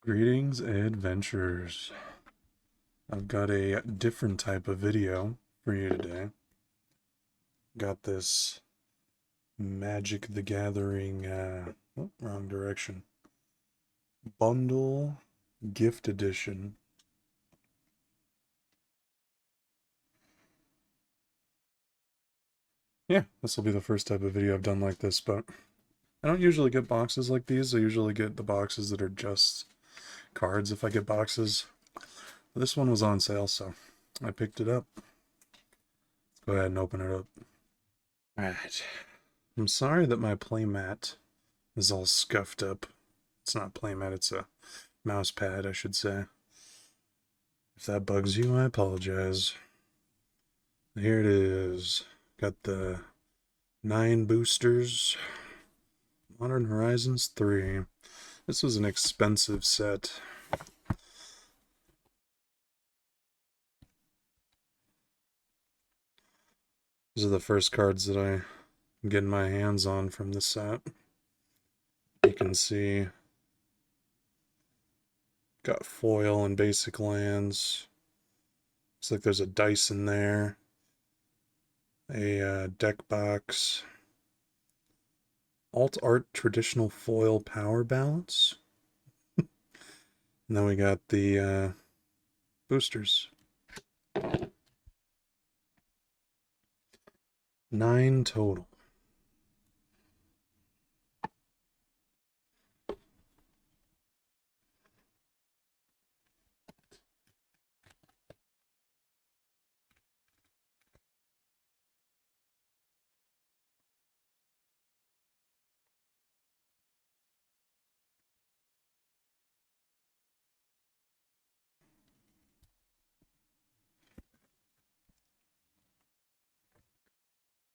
Greetings, adventurers. I've got a different type of video for you today. Got this Magic the Gathering, wrong direction. Bundle Gift Edition. Yeah, this will be the first type of video I've done like this, but I don't usually get boxes like these. I usually get the boxes that are just cards if I get boxes. This one was on sale, so I picked it up. Let's go ahead and open it up. Alright. I'm sorry that my playmat is all scuffed up. It's not playmat, it's a mouse pad, I should say. If that bugs you, I apologize. Here it is. Got the 9 boosters. Modern Horizons 3. This was an expensive set. These are the first cards that I'm getting my hands on from this set. You can see got foil and basic lands. Looks like there's a dice in there. A deck box. Alt art traditional foil power balance. And then we got the boosters. 9 total.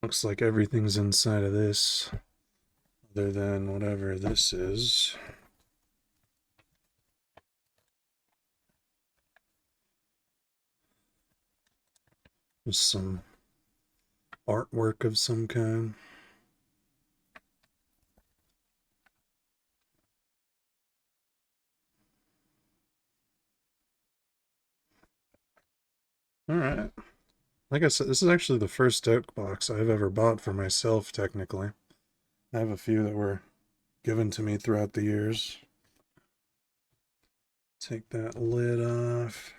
Looks like everything's inside of this, other than whatever this is. There's some artwork of some kind. Alright. Like I said, this is actually the first deck box I've ever bought for myself, technically. I have a few that were given to me throughout the years. Take that lid off.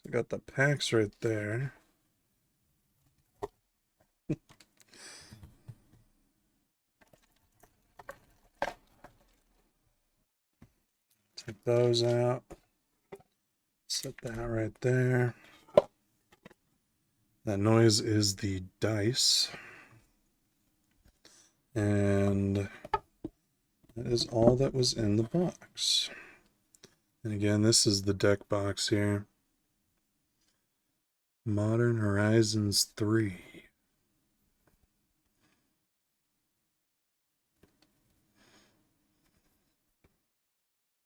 I got the packs right there. Take those out. Set that right there. That noise is the dice. And that is all that was in the box. And again, this is the deck box here. Modern Horizons 3.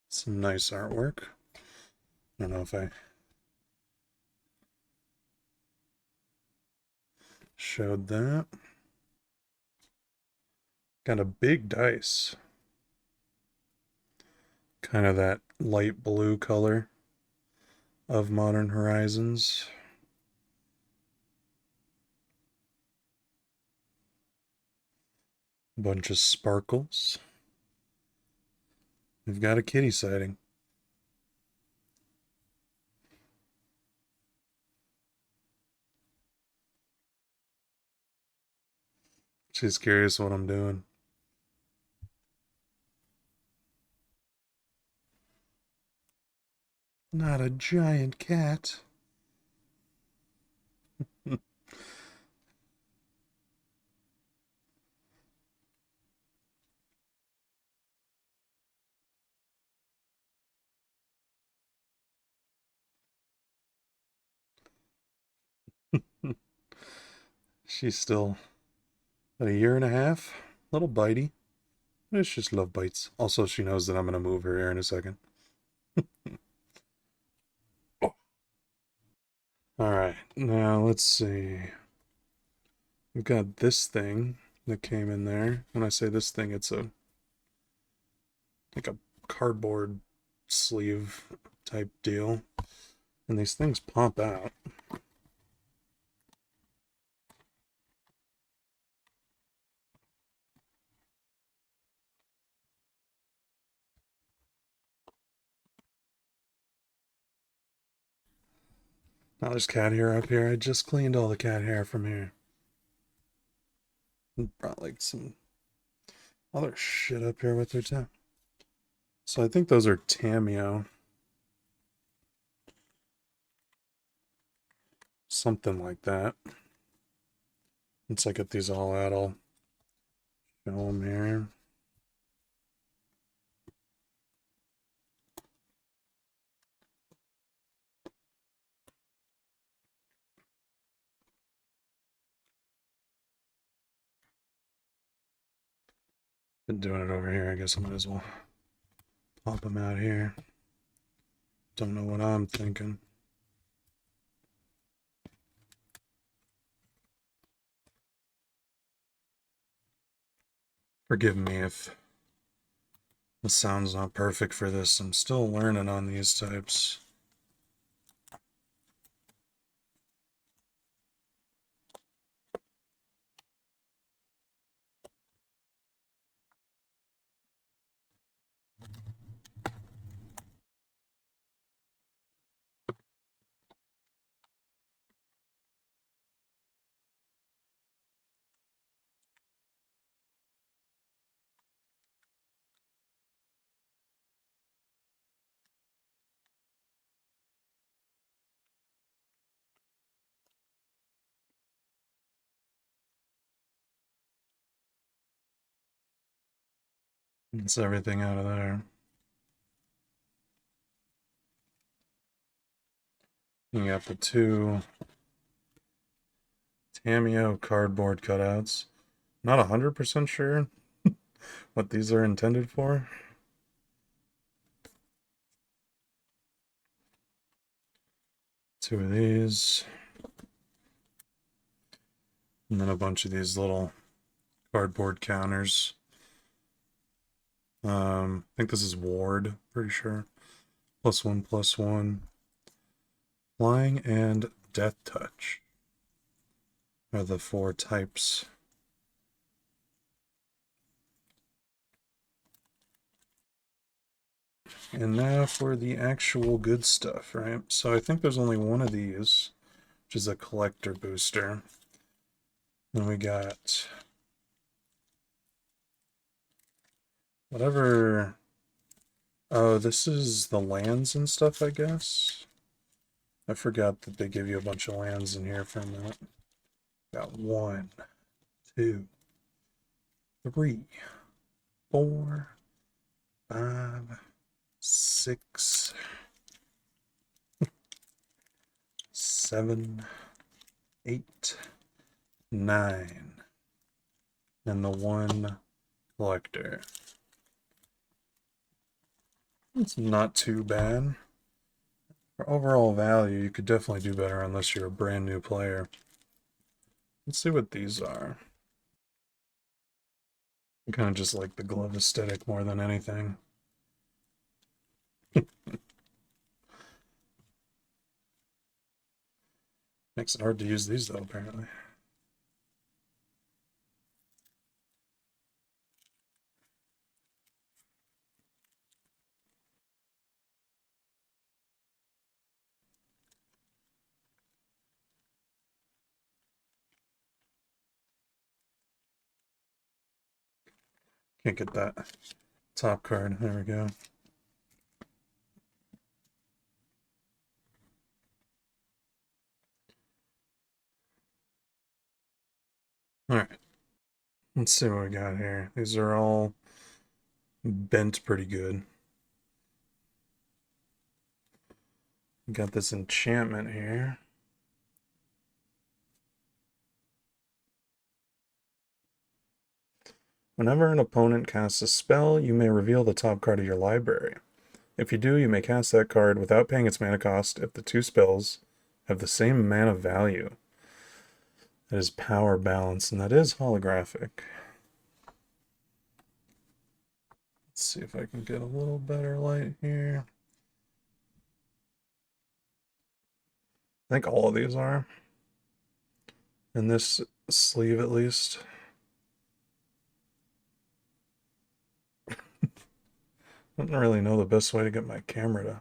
Some nice artwork. I don't know if I showed that. Got a big dice. Kind of that light blue color of Modern Horizons. A bunch of sparkles. We've got a kitty sighting. She's curious what I'm doing. Not a giant cat. She's still about a year and a half. Little bitey. It's just love bites. Also, she knows that I'm going to move her here in a second. Alright, now let's see. We've got this thing that came in there. When I say this thing, it's like a cardboard sleeve type deal. And these things pop out. Now there's cat hair up here. I just cleaned all the cat hair from here. And brought like some other shit up here with her too. So I think those are Tameo. Something like that. Once I get these all out, I'll show them here. Been doing it over here. I guess I might as well pop them out here. Don't know what I'm thinking. Forgive me if the sound's not perfect for this. I'm still learning on these types. It's everything out of there. You got the two Tameo cardboard cutouts. Not 100% sure what these are intended for. Two of these. And then a bunch of these little cardboard counters. I think this is Ward, pretty sure. +1/+1. Flying and Death Touch are the four types. And now for the actual good stuff, right? So I think there's only one of these, which is a collector booster. Then we got whatever. Oh, this is the lands and stuff, I guess. I forgot that they give you a bunch of lands in here for a minute. Got 1, 2, 3, 4, 5, 6, 7, 8, 9, and the one collector. It's not too bad. For overall value, you could definitely do better unless you're a brand new player. Let's see what these are. I kind of just like the glove aesthetic more than anything. Makes it hard to use these though, apparently. Can't get that top card. There we go. Alright. Let's see what we got here. These are all bent pretty good. Got this enchantment here. Whenever an opponent casts a spell, you may reveal the top card of your library. If you do, you may cast that card without paying its mana cost if the two spells have the same mana value. That is power balance, and that is holographic. Let's see if I can get a little better light here. I think all of these are. In this sleeve, at least. I don't really know the best way to get my camera to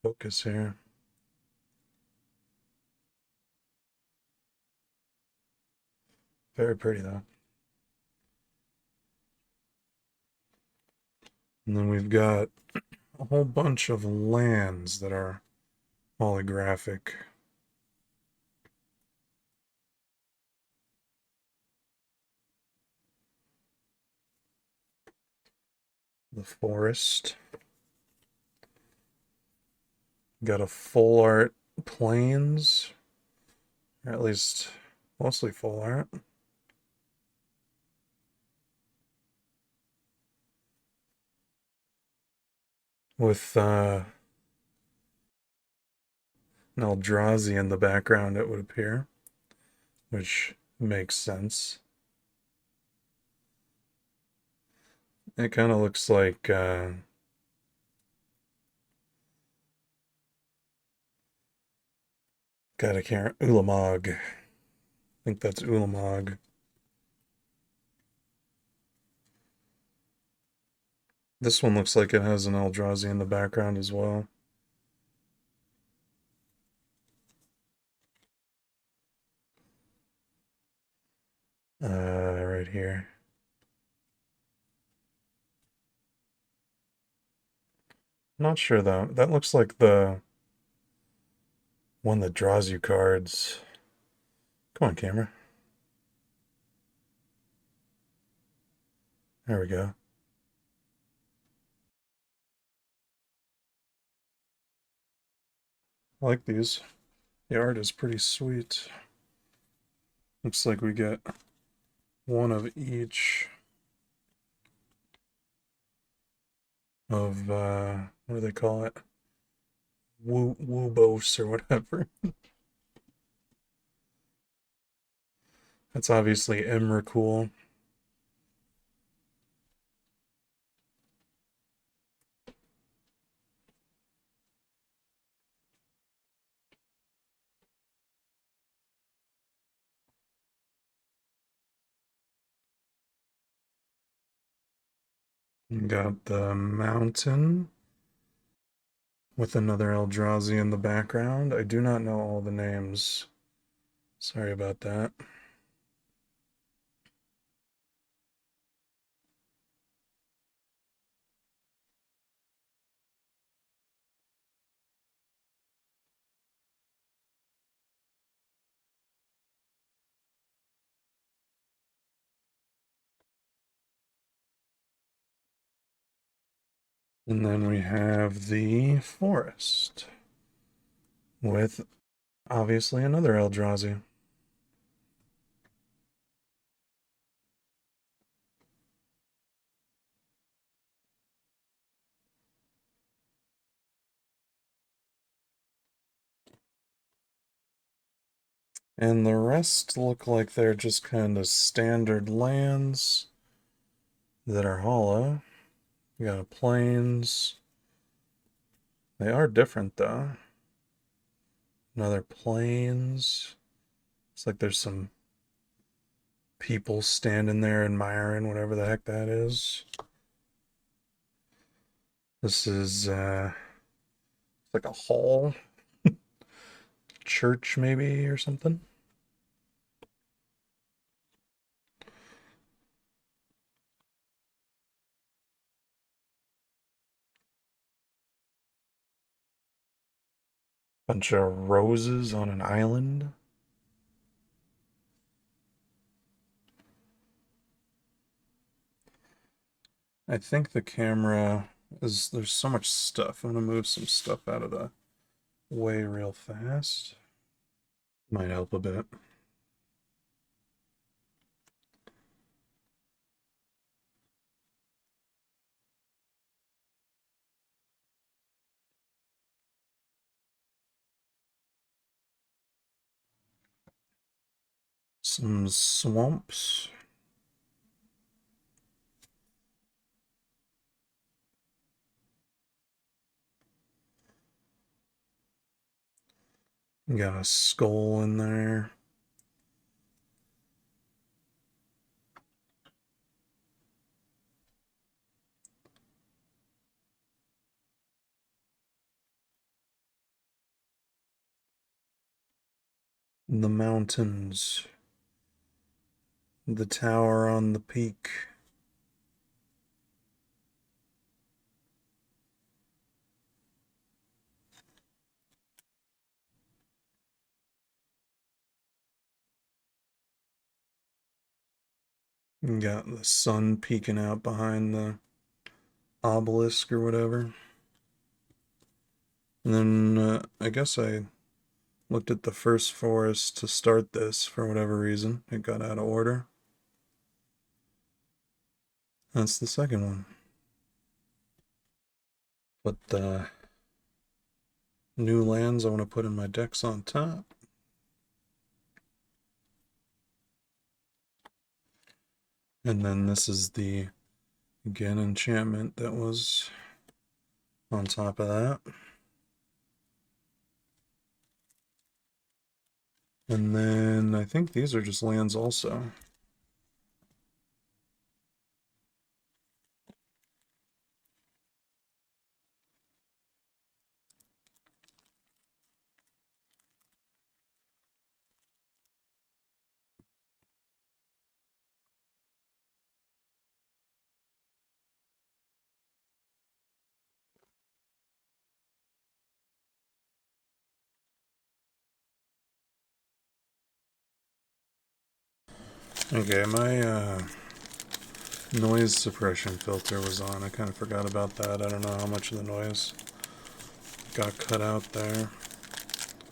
focus here. Very pretty, though. And then we've got a whole bunch of lands that are holographic. The forest. Got a full art plains, or at least mostly full art. With an Eldrazi in the background, it would appear, which makes sense. It kind of looks like got a Ulamog. I think that's Ulamog. This one looks like it has an Eldrazi in the background as well. Right here. Not sure though. That looks like the one that draws you cards. Come on, camera. There we go. I like these. The art is pretty sweet. Looks like we get one of each of, what do they call it? Woobos or whatever. That's obviously Emrakul. Got the mountain with another Eldrazi in the background. I do not know all the names. Sorry about that. And then we have the forest with obviously another Eldrazi. And the rest look like they're just kind of standard lands that are hollow. We got a plains. They are different though. Another plains. It's like there's some people standing there admiring whatever the heck that is. This is like a hall. Church maybe or something. Bunch of roses on an island. I think the camera is, there's so much stuff. I'm gonna move some stuff out of the way real fast. Might help a bit. Some swamps. Got a skull in there. The mountains. The tower on the peak. Got the sun peeking out behind the obelisk or whatever. And then I guess I looked at the first forest to start this for whatever reason. It got out of order. That's the second one. But the new lands I want to put in my decks on top. And then this is the, again, enchantment that was on top of that. And then I think these are just lands also. Okay, my noise suppression filter was on. I kind of forgot about that. I don't know how much of the noise got cut out there.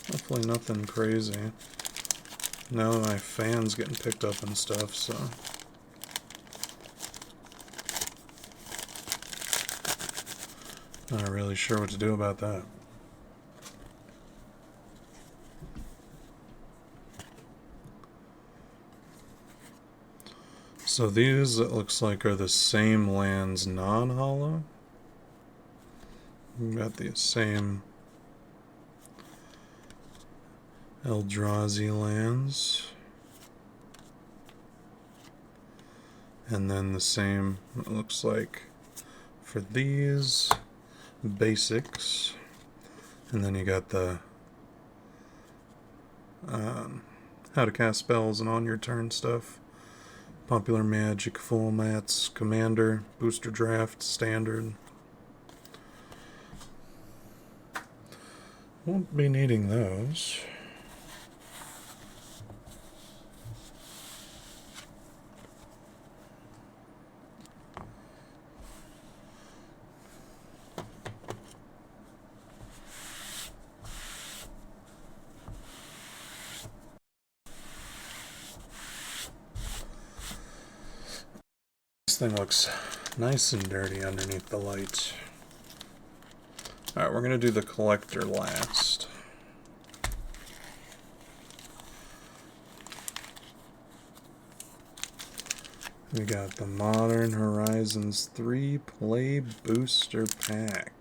Hopefully nothing crazy. Now my fan's getting picked up and stuff, so. Not really sure what to do about that. So these, it looks like, are the same lands non-hollow. We've got the same Eldrazi lands. And then the same, it looks like, for these basics. And then you got the how to cast spells and on your turn stuff. Popular Magic, Full Mats, Commander, Booster Draft, Standard. Won't be needing those. This thing looks nice and dirty underneath the light. Alright, we're going to do the collector last. We got the Modern Horizons 3 Play Booster Pack.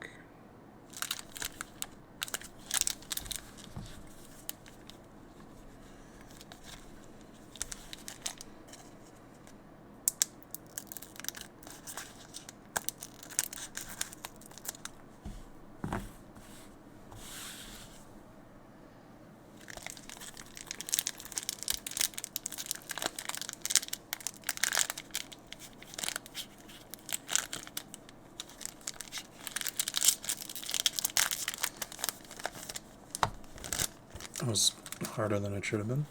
That was harder than it should have been.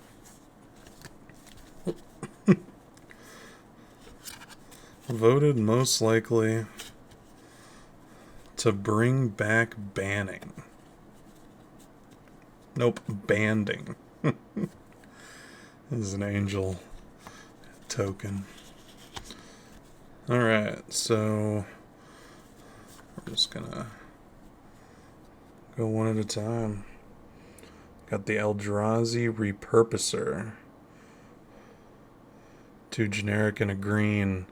Voted most likely to bring back banning. Nope, banding. This is an angel token. Alright, so we're just gonna go one at a time. Got the Eldrazi Repurposer. 2 generic and a green.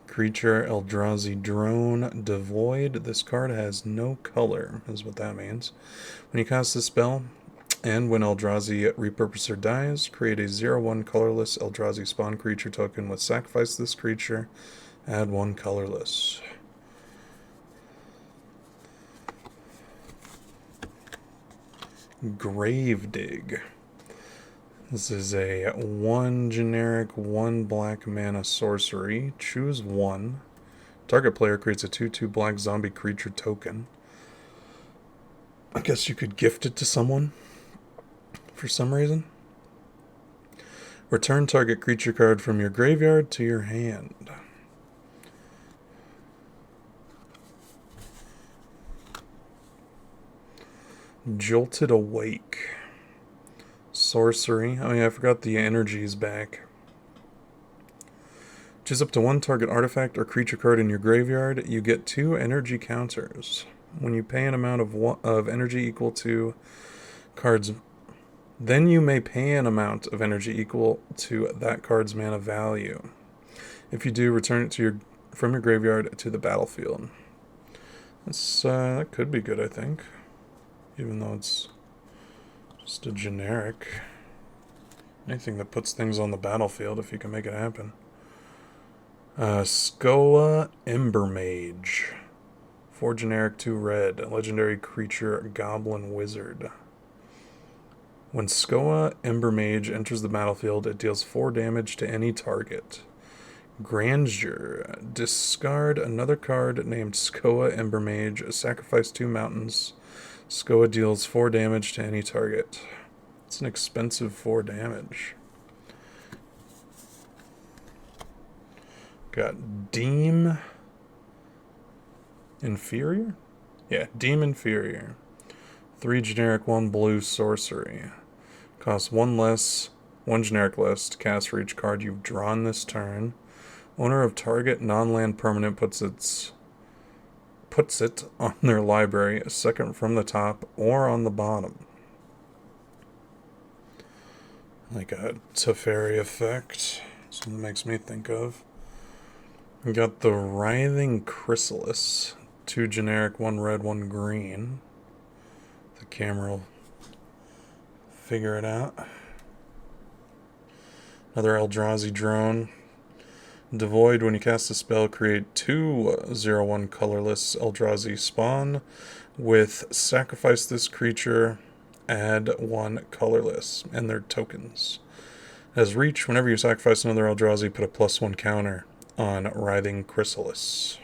Creature, Eldrazi Drone, devoid. This card has no color, is what that means. When you cast this spell, And when Eldrazi Repurposer dies, create a 0/1 colorless Eldrazi spawn creature token with sacrifice this creature, add 1 colorless. Gravedig. This is a 1 generic, 1 black mana sorcery. Choose 1. Target player creates a 2/2 black zombie creature token. I guess you could gift it to someone for some reason. Return target creature card from your graveyard to your hand. Jolted Awake. Sorcery. Oh yeah, I forgot the energy's back. Choose up to 1 target artifact or creature card in your graveyard. You get 2 energy counters. When you pay an amount of energy equal to cards, then you may pay an amount of energy equal to that card's mana value. If you do, return it to from your graveyard to the battlefield. That could be good, I think. Even though it's just a generic. Anything that puts things on the battlefield, if you can make it happen. Skoa Embermage. 4 generic, 2 red. A legendary creature, Goblin Wizard. When Skoa Embermage enters the battlefield, it deals 4 damage to any target. Grandeur. Discard another card named Skoa Embermage. Sacrifice 2 mountains. Skoa deals 4 damage to any target. It's an expensive 4 damage. Got Deem Inferior? Yeah, Deem Inferior. 3 generic, 1 blue sorcery. Costs 1 less, 1 generic less to cast for each card you've drawn this turn. Owner of target non-land permanent puts it on their library, a second from the top or on the bottom. Like a Teferi effect. Something makes me think of. We got the Writhing Chrysalis. 2 generic, 1 red, 1 green. The camera will figure it out. Another Eldrazi drone. Devoid, when you cast a spell, create 2 0/1 colorless Eldrazi spawn with sacrifice this creature, add 1 colorless, and their tokens. As reach, whenever you sacrifice another Eldrazi, put a +1 counter on Writhing Chrysalis.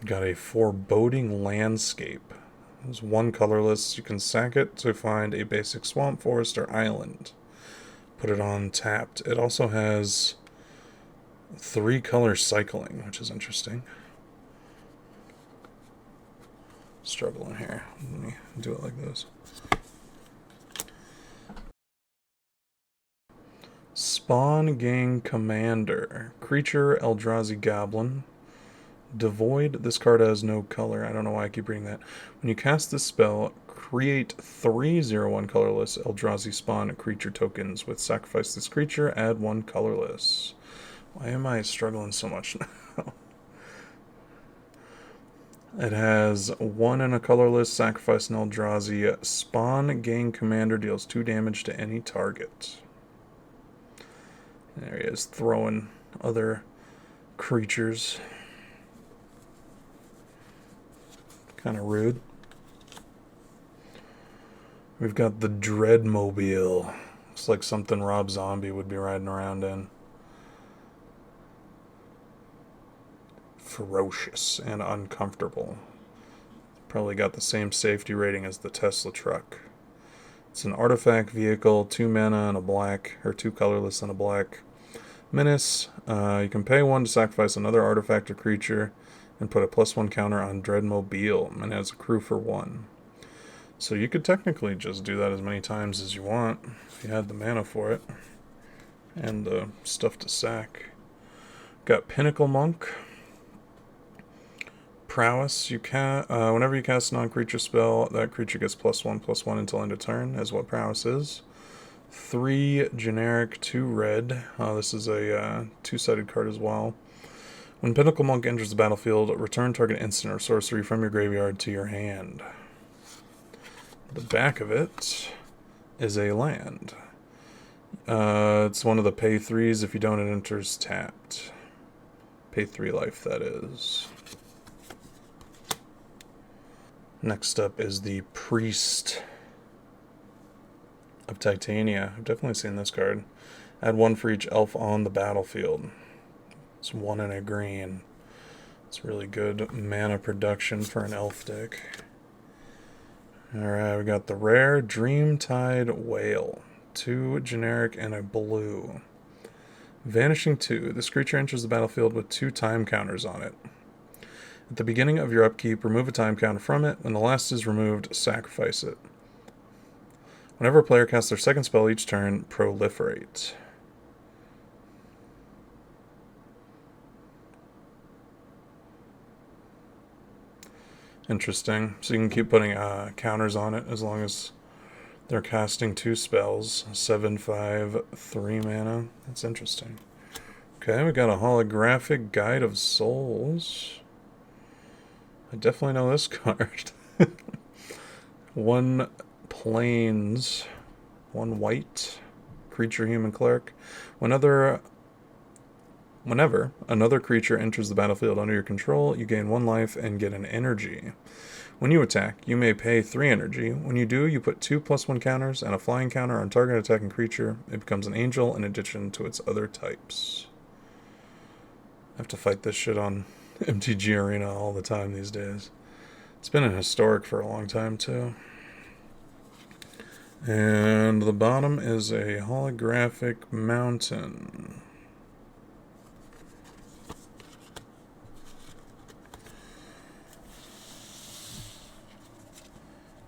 Got a Foreboding Landscape. There's 1 colorless. You can sack it to find a basic swamp, forest, or island. Put it on tapped. It also has 3 color cycling, which is interesting. Struggling here. Let me do it like this. Spawn Gang Commander. Creature, Eldrazi Goblin. Devoid, this card has no color. I don't know why I keep reading that. When you cast this spell, create 3 0/1 colorless Eldrazi spawn creature tokens. With sacrifice this creature, add 1 colorless. Why am I struggling so much now? It has 1 and a colorless, sacrifice an Eldrazi. Spawn Gang Commander deals 2 damage to any target. There he is, throwing other creatures. Kind of rude. We've got the Dreadmobile. Looks like something Rob Zombie would be riding around in. Ferocious and uncomfortable. Probably got the same safety rating as the Tesla truck. It's an artifact vehicle, 2 mana and a black, or 2 colorless and a black. Menace. You can pay 1 to sacrifice another artifact or creature and put a +1 counter on Dreadmobile, and has a crew for 1. So you could technically just do that as many times as you want, if you had the mana for it, and the stuff to sack. Got Pinnacle Monk. Prowess. Whenever you cast a non-creature spell, that creature gets +1/+1 until end of turn, is what Prowess is. 3 generic, 2 red. This is a 2-sided card as well. When Pinnacle Monk enters the battlefield, return target instant or sorcery from your graveyard to your hand. The back of it is a land. It's one of the pay 3s. If you don't, it enters tapped. Pay 3 life, that is. Next up is the Priest of Titania. I've definitely seen this card. Add 1 for each elf on the battlefield. It's 1 and a green. It's really good mana production for an elf deck. Alright, we got the rare Dreamtide Whale. 2 generic and a blue. Vanishing 2. This creature enters the battlefield with 2 time counters on it. At the beginning of your upkeep, remove a time counter from it. When the last is removed, sacrifice it. Whenever a player casts their second spell each turn, proliferate. Interesting. So you can keep putting counters on it as long as they're casting 2 spells. 7, 5, 3 mana. That's interesting. Okay, we got a holographic Guide of Souls. I definitely know this card. 1 plains, 1 white, creature, human, cleric. Whenever another creature enters the battlefield under your control, you gain 1 life and get an energy. When you attack, you may pay 3 energy. When you do, you put 2 +1 counters and a flying counter on target attacking creature. It becomes an angel in addition to its other types. I have to fight this shit on MTG Arena all the time these days. It's been a historic for a long time too. And the bottom is a holographic mountain.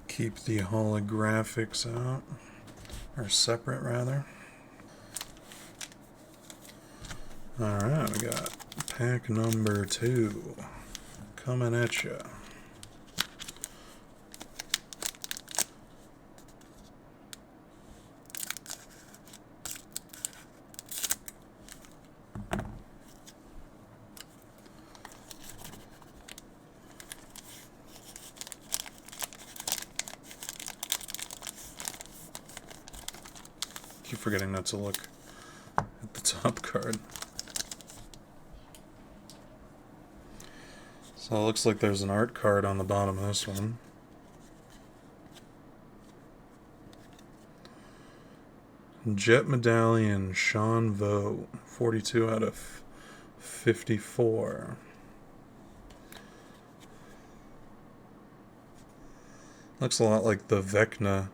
Keep the holographics out, or separate rather. Alright, we got pack number 2 coming at ya. Keep forgetting not to look at the top card. So it looks like there's an art card on the bottom of this one. Jet Medallion, Sean Vo, 42 out of 54. Looks a lot like the Vecna,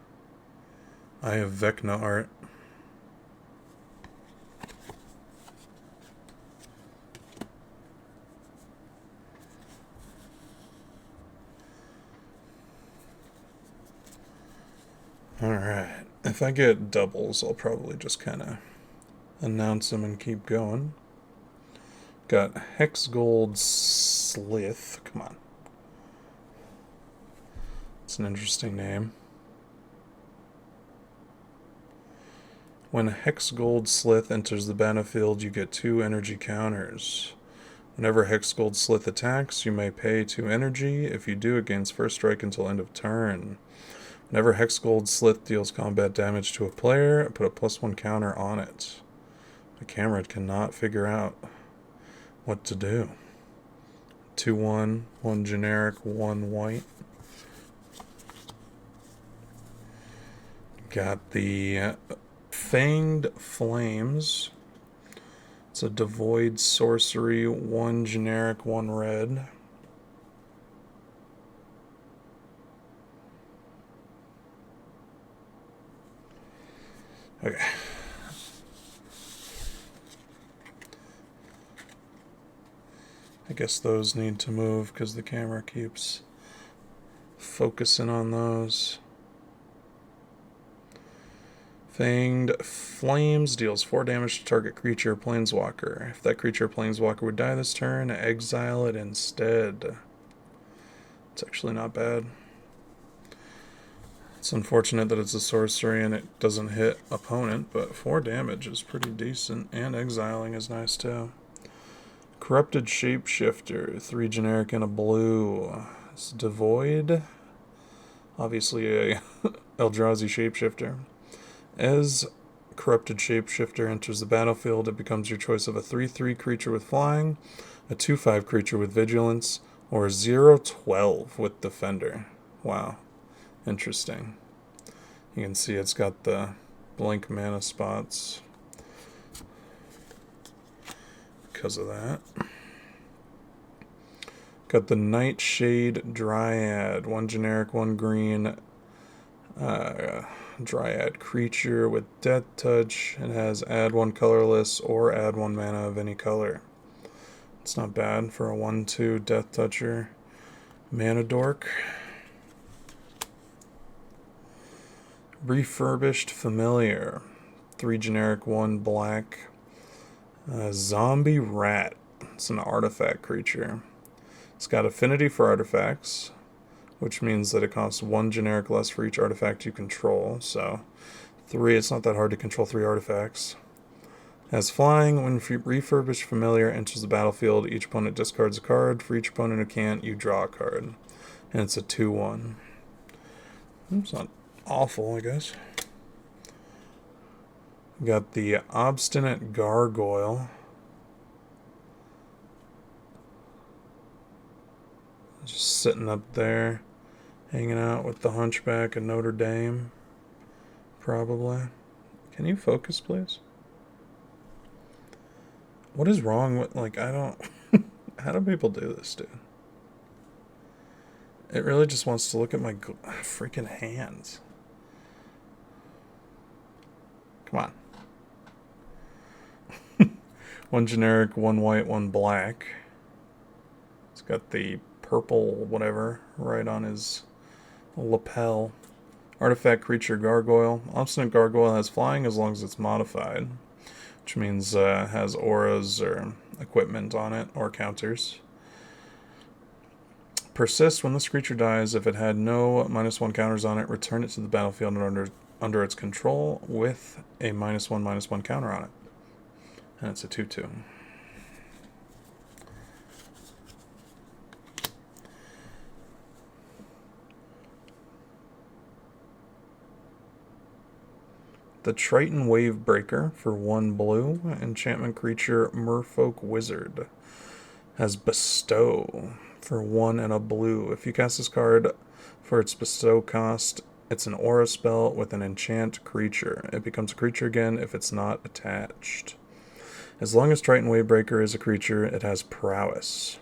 Eye of Vecna art. Alright, if I get doubles, I'll probably just kind of announce them and keep going. Got Hexgold Slith. Come on. It's an interesting name. When Hexgold Slith enters the battlefield, you get 2 energy counters. Whenever Hexgold Slith attacks, you may pay 2 energy. If you do, it gains first strike until end of turn. Whenever Hexgold Slith deals combat damage to a player, put a +1 counter on it. The camera cannot figure out what to do. 2/1, 1 generic, 1 white. Got the Fanged Flames. It's a devoid sorcery, 1 generic, 1 red. Okay. I guess those need to move because the camera keeps focusing on those. Fanged Flames deals 4 damage to target creature or planeswalker. If that creature or planeswalker would die this turn, exile it instead. It's actually not bad. It's unfortunate that it's a sorcery and it doesn't hit opponent, but 4 damage is pretty decent, and exiling is nice too. Corrupted Shapeshifter, 3 generic and a blue. It's devoid. Obviously a Eldrazi Shapeshifter. As Corrupted Shapeshifter enters the battlefield, it becomes your choice of a 3/3 creature with flying, a 2/5 creature with vigilance, or a 0/12 with defender. Wow. Interesting. You can see it's got the blink mana spots because of that. Got the Nightshade Dryad, 1 generic, 1 green, Dryad creature with Death Touch. It has add 1 colorless or add 1 mana of any color. It's not bad for a 1/2 Death Toucher. Mana Dork. Refurbished Familiar, 3 generic, 1 black. Zombie Rat. It's an artifact creature. It's got affinity for artifacts, which means that it costs 1 generic less for each artifact you control. So 3, it's not that hard to control 3 artifacts. It has flying. When Refurbished Familiar enters the battlefield, each opponent discards a card. For each opponent who can't, you draw a card. And it's a 2/1. It's not awful, I guess. Got the Obstinate Gargoyle. Just sitting up there, hanging out with the Hunchback of Notre Dame. Probably. Can you focus, please? What is wrong with, like, I don't... How do people do this, dude? It really just wants to look at my freaking hands. Come on. 1 generic, 1 white, 1 black. It's got the purple whatever right on his lapel. Artifact creature Gargoyle. Obstinate Gargoyle has flying as long as it's modified, which means has auras or equipment on it or counters. Persist. When this creature dies, if it had no -1 counters on it, return it to the battlefield under its control with a -1/-1 counter on it. And it's a 2/2. The Triton Wavebreaker for 1 blue. Enchantment creature Merfolk Wizard. Has Bestow for 1 and a blue. If you cast this card for its Bestow cost, it's an aura spell with an enchant creature. It becomes a creature again if it's not attached. As long as Triton Wavebreaker is a creature, it has prowess.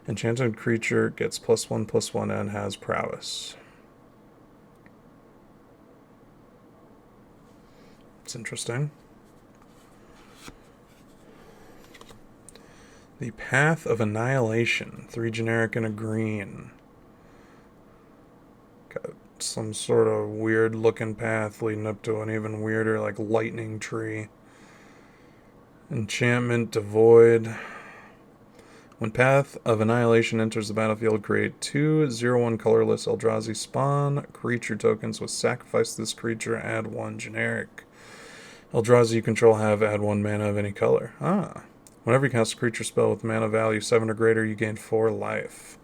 Enchanted creature gets +1/+1 and has prowess. It's interesting. The Path of Annihilation, 3 generic and a green. Got some sort of weird looking path leading up to an even weirder, like, lightning tree. Enchantment Devoid. When Path of Annihilation enters the battlefield, create 2 0/1 colorless Eldrazi spawn creature tokens with sacrifice this creature, add 1 generic. Eldrazi you control have add 1 mana of any color. Whenever you cast a creature spell with mana value 7 or greater, you gain 4 life.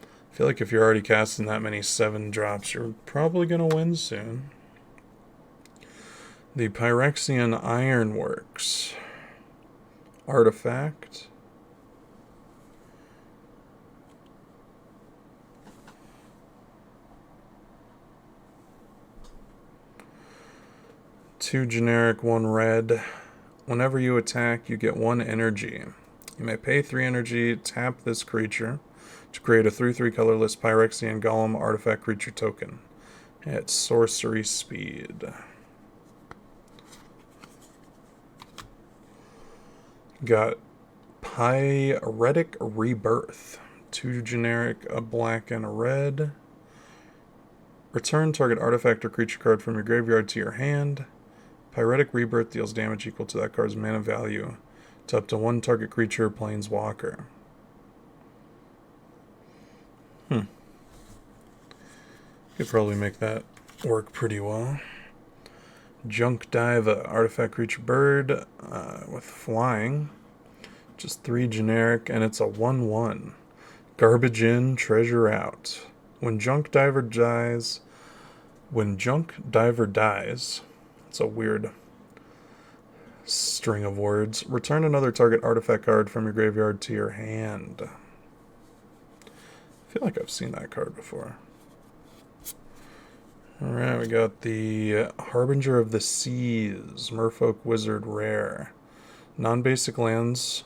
I feel like if you're already casting that many 7 drops, you're probably going to win soon. The Phyrexian Ironworks. Artifact. Two generic, 1 red. Whenever you attack, you get 1 energy. You may pay 3 energy, tap this creature to create a 3/3 colorless Phyrexian Golem artifact creature token at sorcery speed. Got Pyretic Rebirth. 2 generic, a black and a red. Return target artifact or creature card from your graveyard to your hand. Pyretic Rebirth deals damage equal to that card's mana value to up to 1 target creature or planeswalker. Could probably make that work pretty well. Junk Dive, artifact creature bird with flying. Just 3 generic, and it's a 1/1. Garbage in, treasure out. When Junk Diver dies, it's a weird string of words. Return another target artifact card from your graveyard to your hand. I feel like I've seen that card before. Alright, we got the Harbinger of the Seas, Merfolk Wizard Rare. Non-basic lands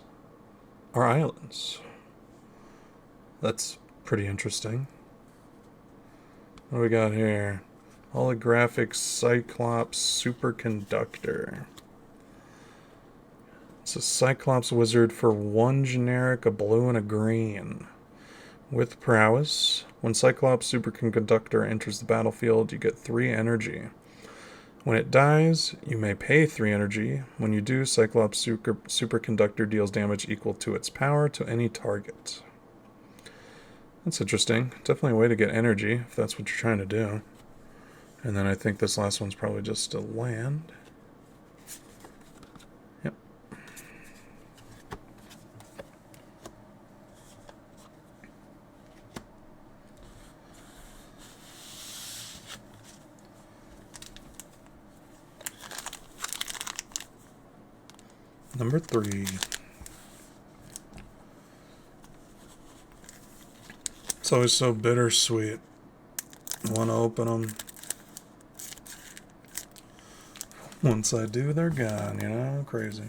are islands. That's pretty interesting. What do we got here? Holographic Cyclops Superconductor. It's a Cyclops Wizard for 1 generic, a blue, and a green. With prowess, when Cyclops Superconductor enters the battlefield, you get 3 energy. When it dies, you may pay 3 energy. When you do, Cyclops Superconductor deals damage equal to its power to any target. That's interesting. Definitely a way to get energy, if that's what you're trying to do. And then I think this last one's probably just a land. Yep. Number 3. It's always so bittersweet. I want to open them. Once I do, they're gone, you know? Crazy.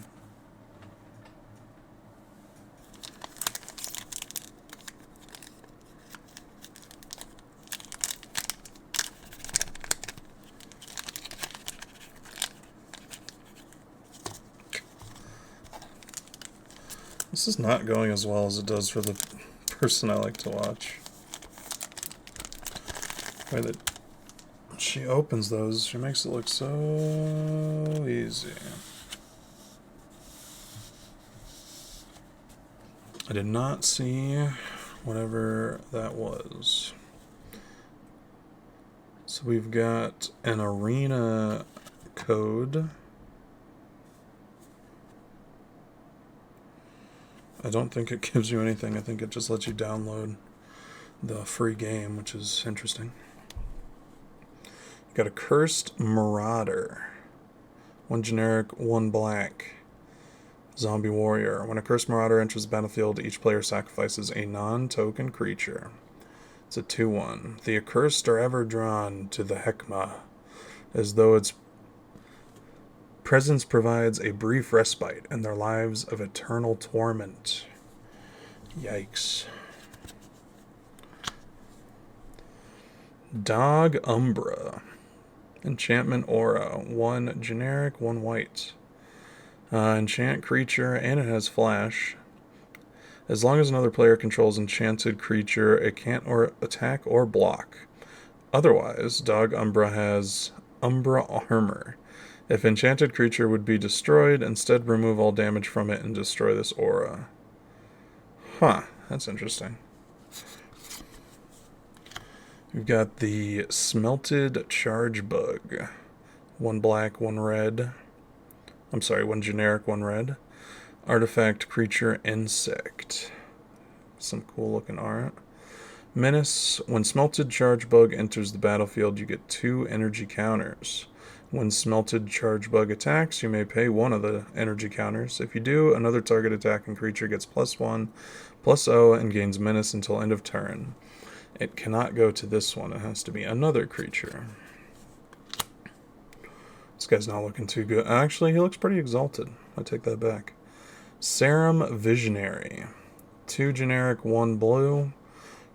This is not going as well as it does for the person I like to watch. The way that she opens those, she makes it look so easy. I did not see whatever that was. So we've got an arena code. I don't think it gives you anything. I think it just lets you download the free game, which is interesting. Got a Cursed Marauder. 1 generic, 1 black. Zombie Warrior. When a Cursed Marauder enters the battlefield, each player sacrifices a non-token creature. It's a 2/1. The accursed are ever drawn to the Hekma, as though its presence provides a brief respite in their lives of eternal torment. Yikes. Dog Umbra. Enchantment Aura. 1 generic, 1 white. Enchant creature, and it has flash. As long as another player controls enchanted creature, it can't attack or block. Otherwise, Dog Umbra has Umbra Armor. If enchanted creature would be destroyed, instead remove all damage from it and destroy this aura. Huh, that's interesting. We've got the Smelted Charge Bug. 1 black, 1 red. I'm sorry, 1 generic, 1 red. Artifact creature insect. Some cool looking art. Menace. When Smelted Charge Bug enters the battlefield, you get 2 energy counters. When Smelted Charge Bug attacks, you may pay 1 of the energy counters. If you do, another target attacking creature gets +1/+0 and gains Menace until end of turn. It cannot go to this one. It has to be another creature. This guy's not looking too good. Actually, he looks pretty exalted. I take that back. Serum Visionary. 2 generic, 1 blue.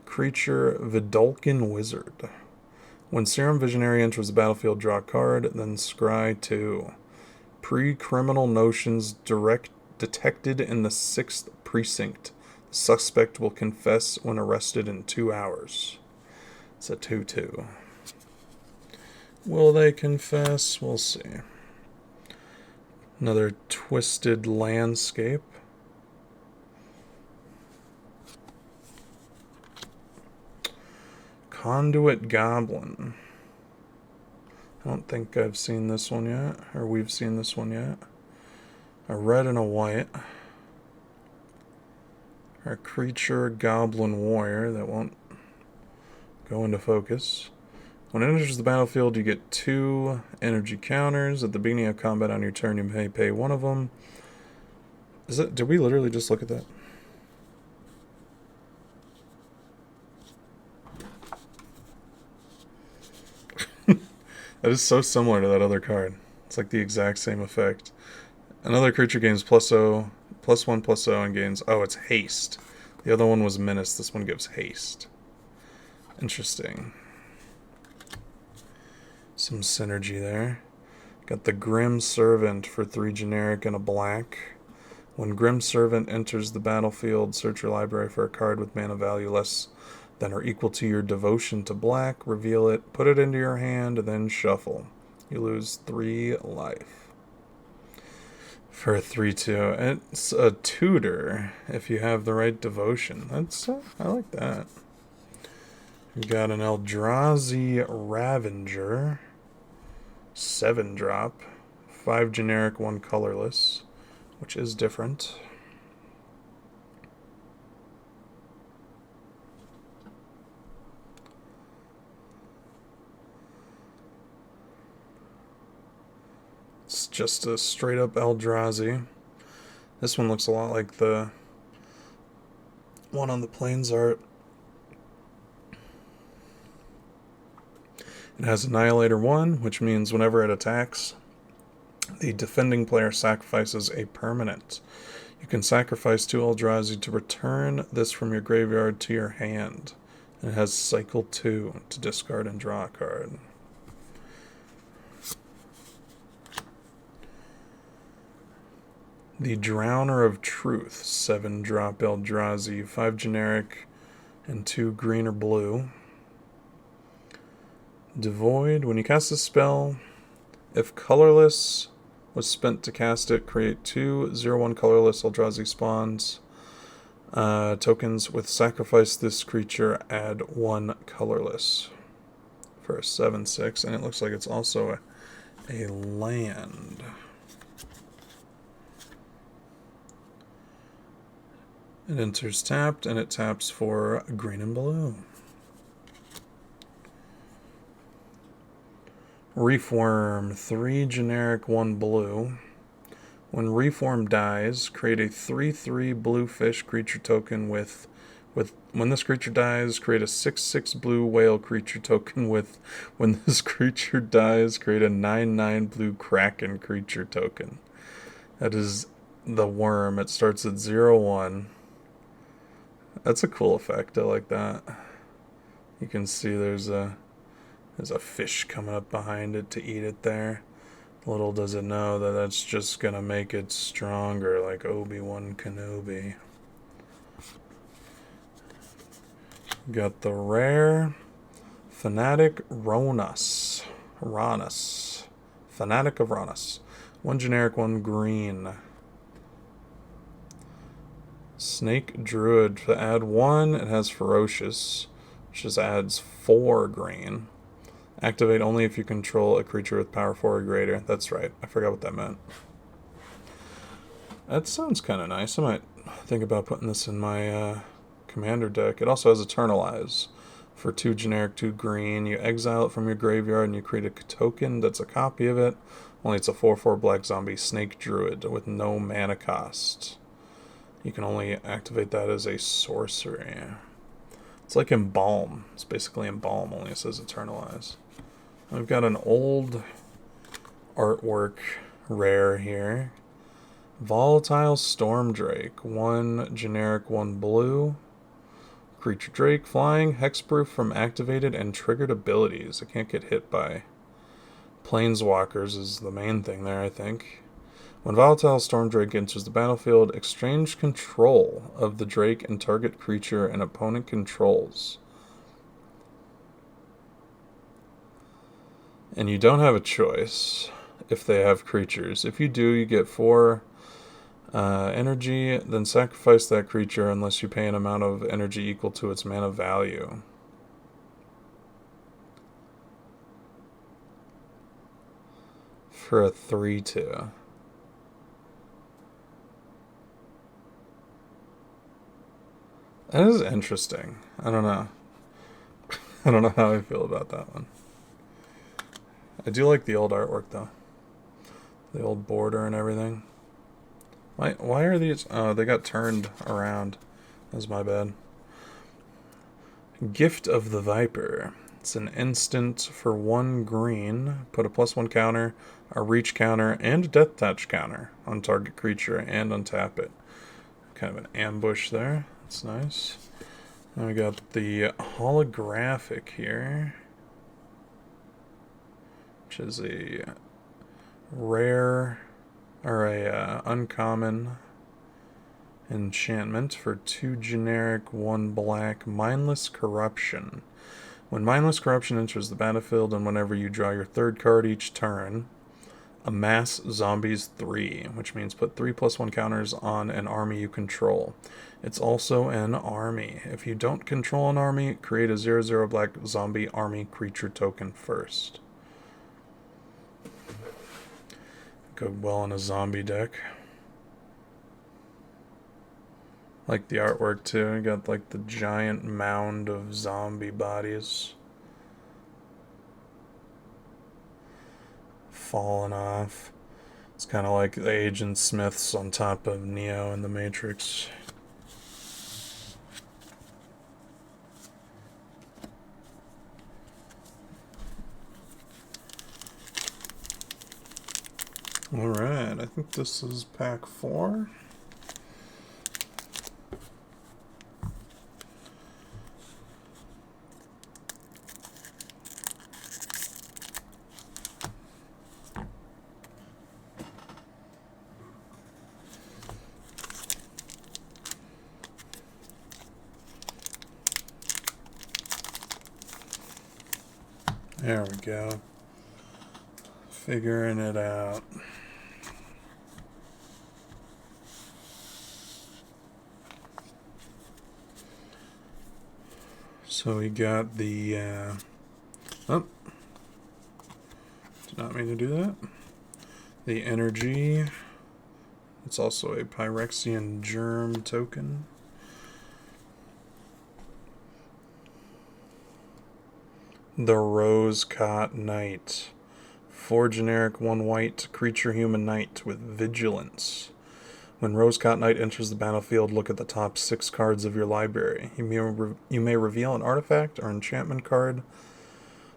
Creature Vidalcan Wizard. When Serum Visionary enters the battlefield, draw a card, then scry 2. Pre-criminal notions detected in the 6th precinct. The suspect will confess when arrested in 2 hours. It's a 2/2. Will they confess? We'll see. Another Twisted Landscape. Conduit Goblin. I don't think I've seen this one yet, or we've seen this one yet. A red and a white. our creature Goblin Warrior that won't go into focus. When it enters the battlefield, you get 2 energy counters. At the beginning of combat on your turn, you may pay one of them. Did we literally just look at that? That is so similar to that other card. It's like the exact same effect. Another creature gains +0, +1/+0, and gains... Oh, it's haste. The other one was menace. This one gives haste. Interesting. Some synergy there. Got the Grim Servant for 3 generic and a black. When Grim Servant enters the battlefield, search your library for a card with mana value less than or equal to your devotion to black. Reveal it, put it into your hand, and then shuffle. You lose 3 life. For a 3/2. It's a tutor if you have the right devotion. I like that. We got an Eldrazi Ravager. 7-drop. 5 generic, 1 colorless, which is different. It's just a straight up Eldrazi. This one looks a lot like the one on the Plains art. It has Annihilator 1, which means whenever it attacks, the defending player sacrifices a permanent. You can sacrifice 2 Eldrazi to return this from your graveyard to your hand. And it has cycle 2 to discard and draw a card. The Drowner of Truth, 7-drop Eldrazi, 5 generic and 2 green or blue. Devoid, when you cast a spell, if colorless was spent to cast it, create 2 0/1 colorless Eldrazi spawns. Tokens with sacrifice this creature, add 1 colorless for a 7/6, and it looks like it's also a land. It enters tapped, and it taps for green and blue. Reform, 3 generic, 1 blue. When Reform dies, create a 3/3 blue fish creature token with when this creature dies, create a 6/6 blue whale creature token with when this creature dies, create a 9/9 blue kraken creature token. That is the worm. It starts at 0/1. That's a cool effect. I like that. You can see there's a fish coming up behind it to eat it there. Little does it know that that's just gonna make it stronger, like Obi-Wan Kenobi. Got the rare Fanatic Ronus. Fanatic of Ronus. 1 generic, 1 green. Snake Druid. To add 1, it has Ferocious, which just adds 4 green. Activate only if you control a creature with power 4 or greater. That's right. I forgot what that meant. That sounds kind of nice. I might think about putting this in my commander deck. It also has Eternalize. For 2 generic, 2 green. You exile it from your graveyard and you create a token that's a copy of it. Only it's a 4/4 black zombie Snake Druid with no mana cost. You can only activate that as a sorcery. It's like Embalm. It's basically Embalm, only it says Eternalize. I've got an old artwork rare here. Volatile Stormdrake. 1 generic, 1 blue. Creature Drake, flying, hexproof from activated and triggered abilities. It can't get hit by planeswalkers is the main thing there, I think. When Volatile Stormdrake enters the battlefield, exchange control of the Drake and target creature an opponent controls. And you don't have a choice if they have creatures. If you do, you get 4 energy, then sacrifice that creature unless you pay an amount of energy equal to its mana value. For a 3/2. 2. That is interesting. I don't know. I don't know how I feel about that one. I do like the old artwork though. The old border and everything. Why are these? Oh, they got turned around. That's my bad. Gift of the Viper. It's an instant for 1 green. Put a +1 counter, a reach counter, and a death touch counter on target creature and untap it. Kind of an ambush there. That's nice. Then we got the holographic here, which is a rare or a uncommon enchantment for 2 generic, 1 black, Mindless Corruption. When Mindless Corruption enters the battlefield and whenever you draw your 3rd card each turn, amass zombies 3, which means put 3 +1 counters on an army you control. It's also an army. If you don't control an army, create a 0/0 black zombie army creature token first. Go well in a zombie deck. Like the artwork too. You got like the giant mound of zombie bodies falling off. It's kind of like the Agent Smiths on top of Neo in the Matrix. Alright, I think this is pack 4. There we go. Figuring it out. So we got the, oh, did not mean to do that. The energy. It's also a Pyrexian Germ token. The Rose-Caught Knight. 4 generic, 1 white, creature human knight with vigilance. When Rose-Caught Knight enters the battlefield, look at the top 6 cards of your library. You may reveal an artifact or enchantment card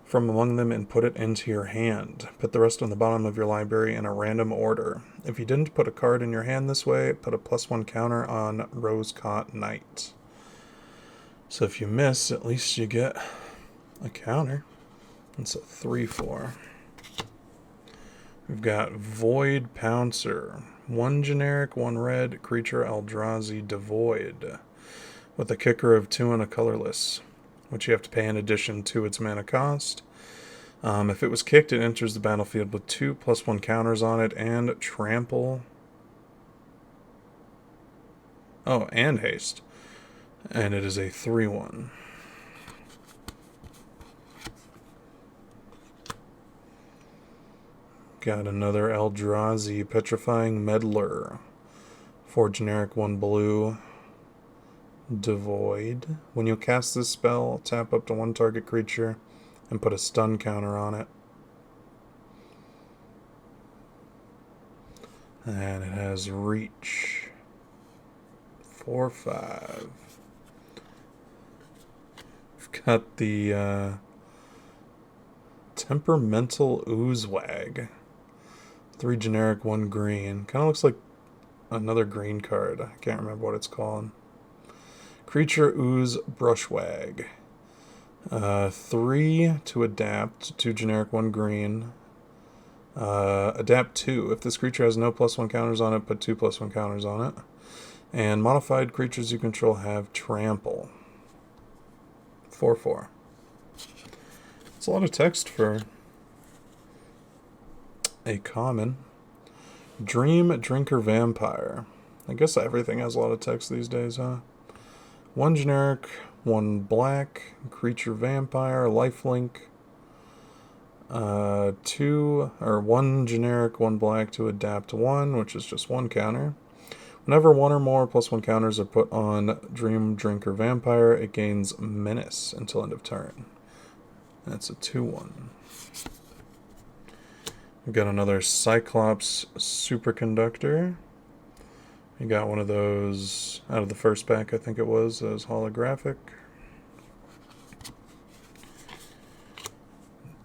from among them and put it into your hand. Put the rest on the bottom of your library in a random order. If you didn't put a card in your hand this way, put a +1 counter on Rose-Caught Knight. So if you miss, at least you get a counter. It's a 3/4. We've got Void Pouncer. 1 generic, 1 red, creature Eldrazi devoid. With a kicker of 2 and a colorless, which you have to pay in addition to its mana cost. If it was kicked, it enters the battlefield with 2 +1 counters on it and trample. Oh, and haste. And it is a 3/1. Got another Eldrazi, Petrifying Meddler. 4 generic, 1 blue, devoid. When you cast this spell, tap up to 1 target creature and put a stun counter on it. And it has reach. 4/5. We've got the Temperamental Oozewag. 3 generic, 1 green. Kind of looks like another green card. I can't remember what it's called. Creature Ooze Brushwag. 3 to adapt. 2 generic, 1 green. Adapt 2. If this creature has no +1 counters on it, put 2 +1 counters on it. And modified creatures you control have trample. 4/4. It's a lot of text for a common. Dream Drinker Vampire. I guess everything has a lot of text these days, huh? 1 generic, 1 black, creature vampire, lifelink. 1 generic, 1 black to adapt 1, which is just 1 counter. Whenever one or more +1 counters are put on Dream, Drink, or Vampire, it gains Menace until end of turn. That's a 2/1. We've got another Cyclops Superconductor. You got one of those out of the first pack, I think it was, as holographic.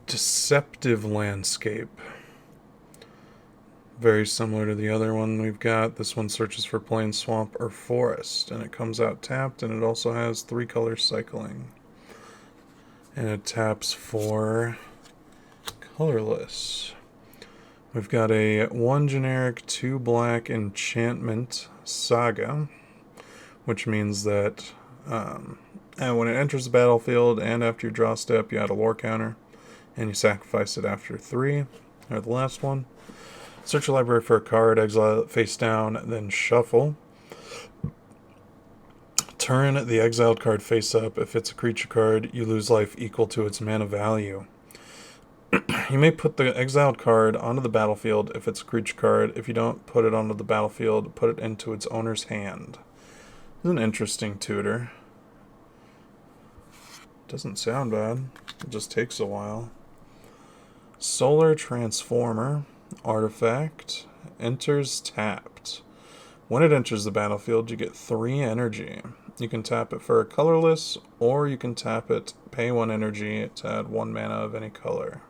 Deceptive Landscape. Very similar to the other one we've got. This one searches for plain, swamp, or forest, and it comes out tapped, and it also has 3 color cycling. And it taps for colorless. We've got a 1 generic, 2 black enchantment saga, which means that when it enters the battlefield and after your draw step, you add a lore counter, and you sacrifice it after 3, or the last one. Search your library for a card, exile it face down, then shuffle. Turn the exiled card face up. If it's a creature card, you lose life equal to its mana value. You may put the exiled card onto the battlefield if it's a creature card. If you don't put it onto the battlefield, put it into its owner's hand. This is an interesting tutor. Doesn't sound bad. It just takes a while. Solar Transformer artifact enters tapped. When it enters the battlefield, you get 3 energy. You can tap it for a colorless, or you can tap it, pay 1 energy to add 1 mana of any color.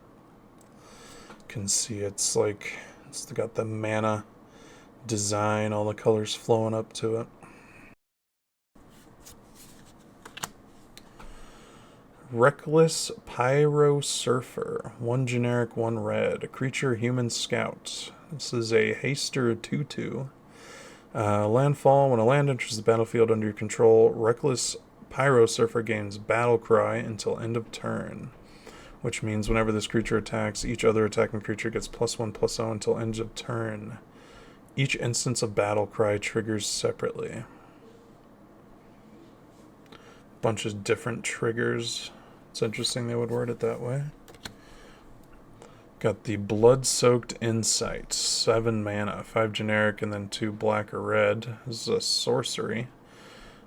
You can see it's got the mana design, all the colors flowing up to it. Reckless Pyro Surfer. 1 generic, 1 red. A creature, human scout. This is a haster 2/2. Landfall. When a land enters the battlefield under your control, Reckless Pyro Surfer gains Battle Cry until end of turn. Which means whenever this creature attacks, each other attacking creature gets +1/+0 until end of turn. Each instance of Battle Cry triggers separately. Bunch of different triggers. It's interesting they would word it that way. Got the Blood-Soaked Insight. 7 mana, 5 generic, and then 2 black or red. This is a sorcery.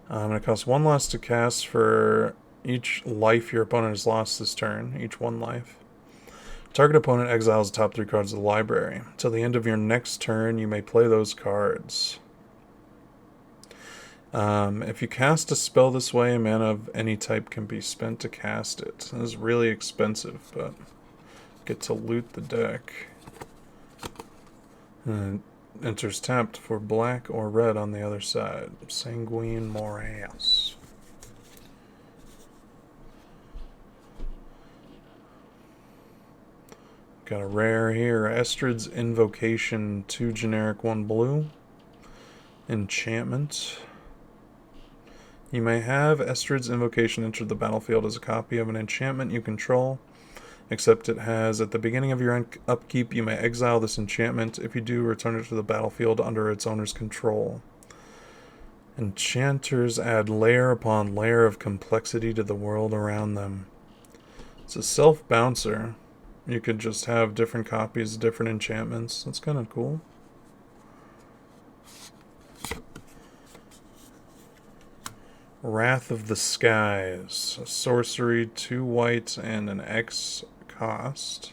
And it costs 1 less to cast for each life your opponent has lost this turn. Each 1 life. Target opponent exiles the top 3 cards of the library. Till the end of your next turn, you may play those cards. If you cast a spell this way, a mana of any type can be spent to cast it. This is really expensive, but get to loot the deck. And it enters tapped for black or red on the other side. Sanguine Morass. Got a rare here. Estrid's Invocation. 2 generic, 1 blue. Enchantment. You may have Estrid's Invocation enter the battlefield as a copy of an enchantment you control, except it has, at the beginning of your upkeep, you may exile this enchantment. If you do, return it to the battlefield under its owner's control. Enchanters add layer upon layer of complexity to the world around them. It's a self-bouncer. You could just have different copies of different enchantments. That's kind of cool. Wrath of the Skies. A sorcery, 2 white, and an X cost.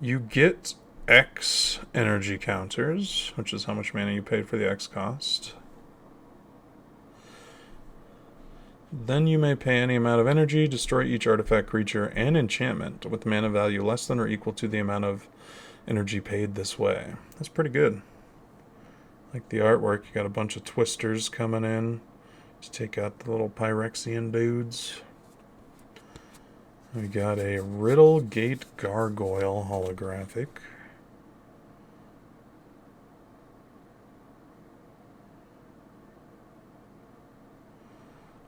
You get X energy counters, which is how much mana you paid for the X cost. Then you may pay any amount of energy, destroy each artifact, creature, and enchantment with mana value less than or equal to the amount of energy paid this way. That's pretty good. Like the artwork, you got a bunch of twisters coming in. Just take out the little Pyrexian dudes. We got a Riddle Gate Gargoyle holographic.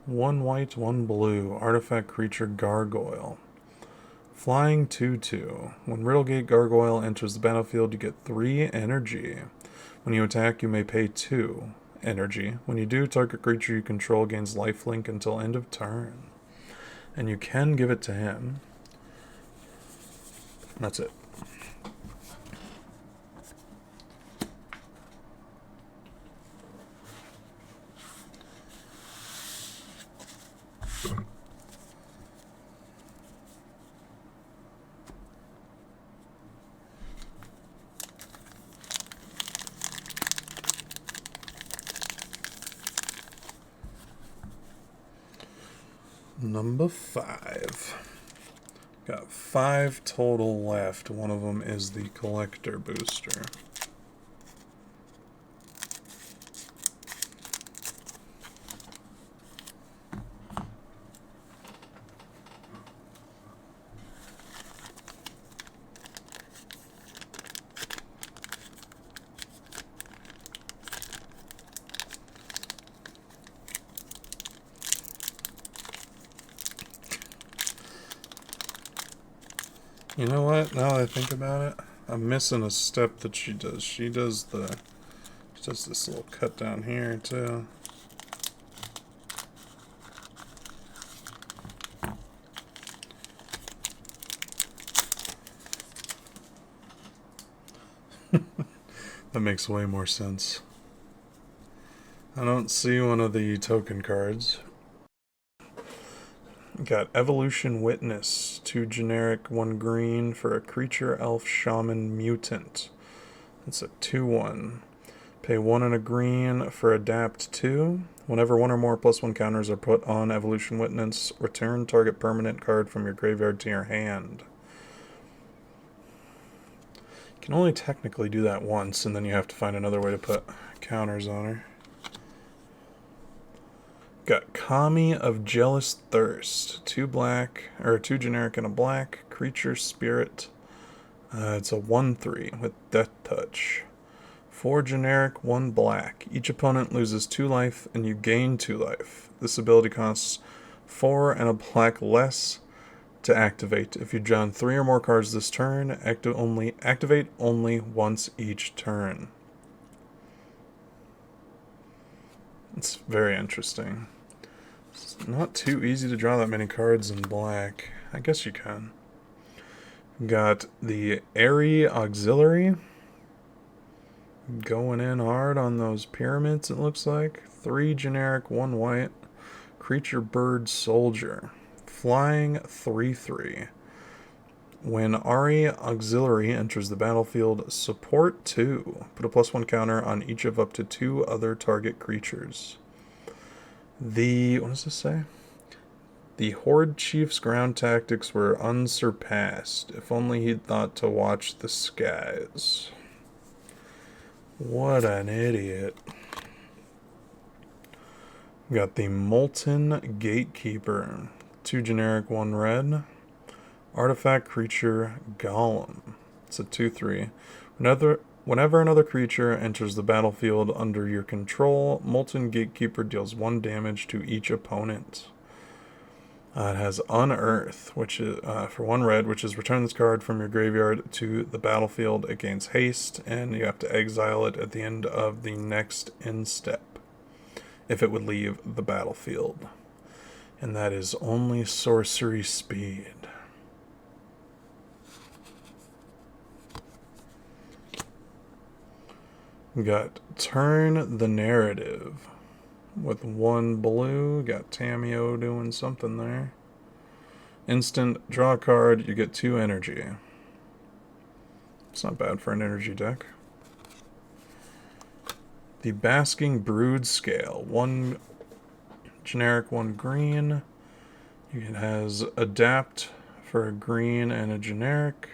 One white, 1 blue. Artifact creature Gargoyle. Flying 2/2. When Riddle Gate Gargoyle enters the battlefield, you get 3 energy. When you attack, you may pay 2 energy. When you do, target creature you control gains lifelink until end of turn. And you can give it to him. That's it. Number 5. Got 5 total left. One of them is the collector booster. You know what? Now that I think about it, I'm missing a step that she does. She does this little cut down here too. That makes way more sense. I don't see one of the token cards. Got Evolution Witness, 2 generic, 1 green for a creature, elf, shaman, mutant. It's a 2/1. Pay 1 and a green for Adapt 2. Whenever 1 or more +1 counters are put on Evolution Witness, return target permanent card from your graveyard to your hand. You can only technically do that once, and then you have to find another way to put counters on her. Got Kami of Jealous Thirst, 2 black, or 2 generic and a black, creature spirit. It's a 1/3 with Death Touch. 4 generic, 1 black. Each opponent loses 2 life and you gain 2 life. This ability costs 4 and a black less to activate. If you draw 3 or more cards this turn, activate only once each turn. It's very interesting. It's not too easy to draw that many cards in black. I guess you can. Got the Airy Auxiliary. Going in hard on those pyramids, it looks like. 3 generic, 1 white. Creature bird soldier. Flying 3/3. When Airy Auxiliary enters the battlefield, support 2. Put a +1 counter on each of up to 2 other target creatures. What does this say? The Horde Chief's ground tactics were unsurpassed. If only he'd thought to watch the skies. What an idiot. Got the Molten Gatekeeper. 2 generic, 1 red. Artifact creature Golem. It's a 2/3. Whenever another creature enters the battlefield under your control, Molten Gatekeeper deals 1 damage to each opponent. It has Unearth, which is for 1 red, which is return this card from your graveyard to the battlefield. It gains haste, and you have to exile it at the end of the next end step if it would leave the battlefield. And that is only sorcery speed. We got Turn the Narrative. With 1 blue, got Tameo doing something there. Instant, draw a card, you get 2 energy. It's not bad for an energy deck. The Basking Brood Scale. 1 generic, 1 green. It has Adapt for a green and a generic.